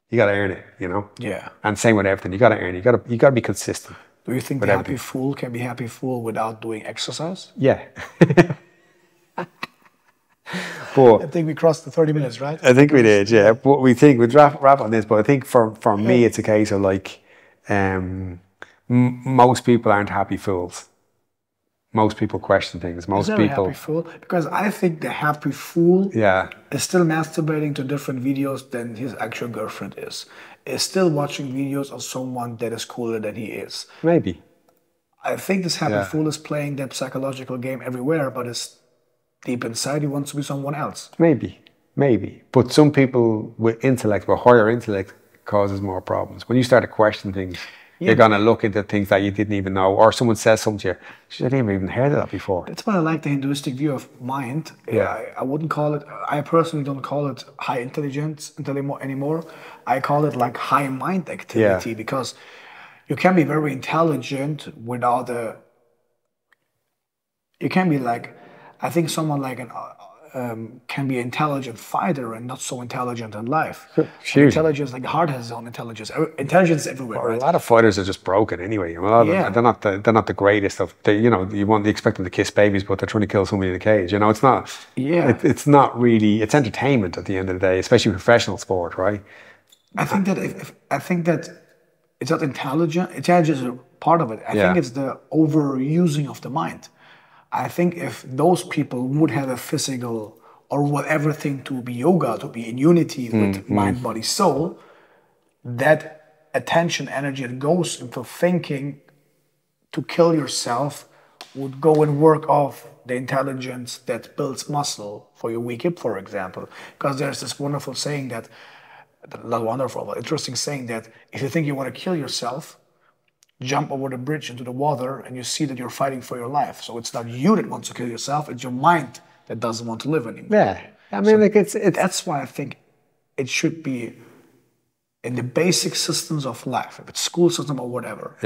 You got to earn it, you know? Yeah. And same with everything. You got to earn it. You got to be consistent. Do you think the happy fool can be happy fool without doing exercise? Yeah. But I think we crossed the 30 minutes, right? I think we did, yeah. But we think we'd wrap on this. But I think for me, it's a case of like, most people aren't happy fools. Most people question things. Most people. Happy fool, because I think the happy fool is still masturbating to different videos than his actual girlfriend is still watching videos of someone that is cooler than he is. Maybe. I think this happy fool is playing that psychological game everywhere, but it's deep inside he wants to be someone else. Maybe. But some people with intellect, with higher intellect, causes more problems. When you start to question things, you're going to look into things that you didn't even know, or someone says something to you, I didn't even heard of that before. That's why I like the Hinduistic view of mind. I wouldn't call it, I personally don't call it high intelligence anymore. I call it like high mind activity, because you can be very intelligent without you can be like, I think someone like can be an intelligent fighter and not so intelligent in life. Intelligence, like the heart has its own intelligence. Intelligence is everywhere. Right? A lot of fighters are just broken anyway. They're not the greatest of. You expect them to kiss babies, but they're trying to kill somebody in a cage. You know, it's not. Yeah. It's not really. It's entertainment at the end of the day, especially professional sport, right? I think that it's not intelligent. Intelligence is a part of it. I think it's the overusing of the mind. I think if those people would have a physical or whatever thing to be yoga, to be in unity with mind, body, soul, that attention, energy that goes into thinking to kill yourself would go and work off the intelligence that builds muscle for your weak hip, for example. Because there's this wonderful saying that, not wonderful, but interesting saying that if you think you want to kill yourself, jump over the bridge into the water and you see that you're fighting for your life. So it's not you that wants to kill yourself, it's your mind that doesn't want to live anymore. Yeah. I mean, that's why I think it should be in the basic systems of life, if it's school system or whatever,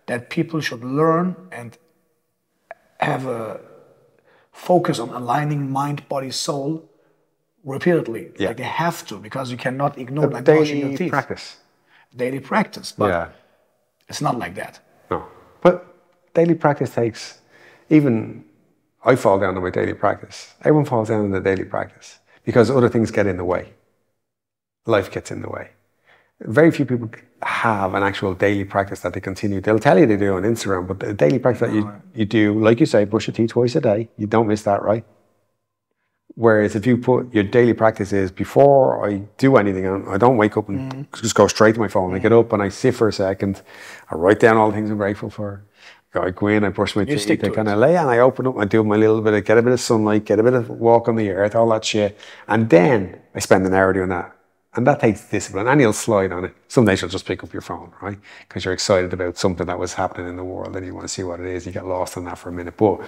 that people should learn and have a focus on aligning mind, body, soul repeatedly. Like they have to, because you cannot ignore like brushing your teeth. Daily practice. But it's not like that. No. But daily practice takes, even I fall down to my daily practice. Everyone falls down in the daily practice because other things get in the way. Life gets in the way. very few people have an actual daily practice that they continue. They'll tell you they do on Instagram, but the daily practice that you do, like you say, brush your teeth twice a day. You don't miss that, right? Whereas if you put your daily practice is before I do anything, I don't wake up and just go straight to my phone. I get up and I sit for a second. I write down all the things I'm grateful for. I go in, I brush my teeth, I kind of lay and I open up, I do my little bit, get a bit of sunlight, get a bit of walk on the earth, all that shit. And then I spend an hour doing that. And that takes discipline, and you'll slide on it. Some days you'll just pick up your phone, right? Because you're excited about something that was happening in the world and you want to see what it is. You get lost in that for a minute. But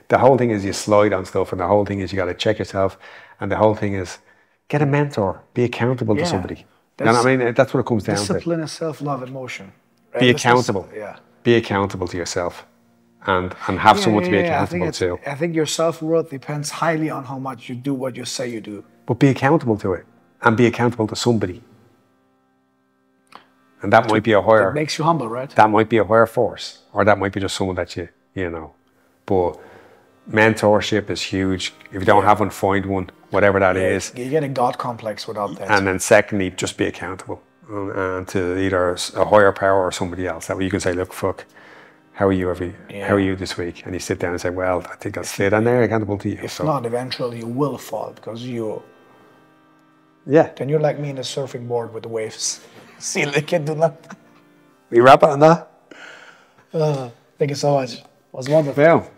the whole thing is you slide on stuff, and the whole thing is you got to check yourself, and the whole thing is get a mentor, be accountable to somebody. You know what I mean? That's what it comes down to. Discipline is self-love in motion. Right? Be accountable. Be accountable to yourself, and have someone to be accountable to. I think your self-worth depends highly on how much you do what you say you do. But be accountable to it, and be accountable to somebody. And that might be a higher... It makes you humble, right? That might be a higher force, or that might be just someone that you know. But mentorship is huge. If you don't have one, find one, whatever that is. You get a God complex without that. And then secondly, just be accountable to either a higher power or somebody else. That way you can say, look, fuck, how are you how are you this week? And you sit down and say, well, I think that's it. And they're accountable to you. If not, eventually you will fall because you... Yeah. Then you're like me in a surfing board with the waves. See, they can do nothing. We wrap it on that? Thank you so much. It was wonderful. Well.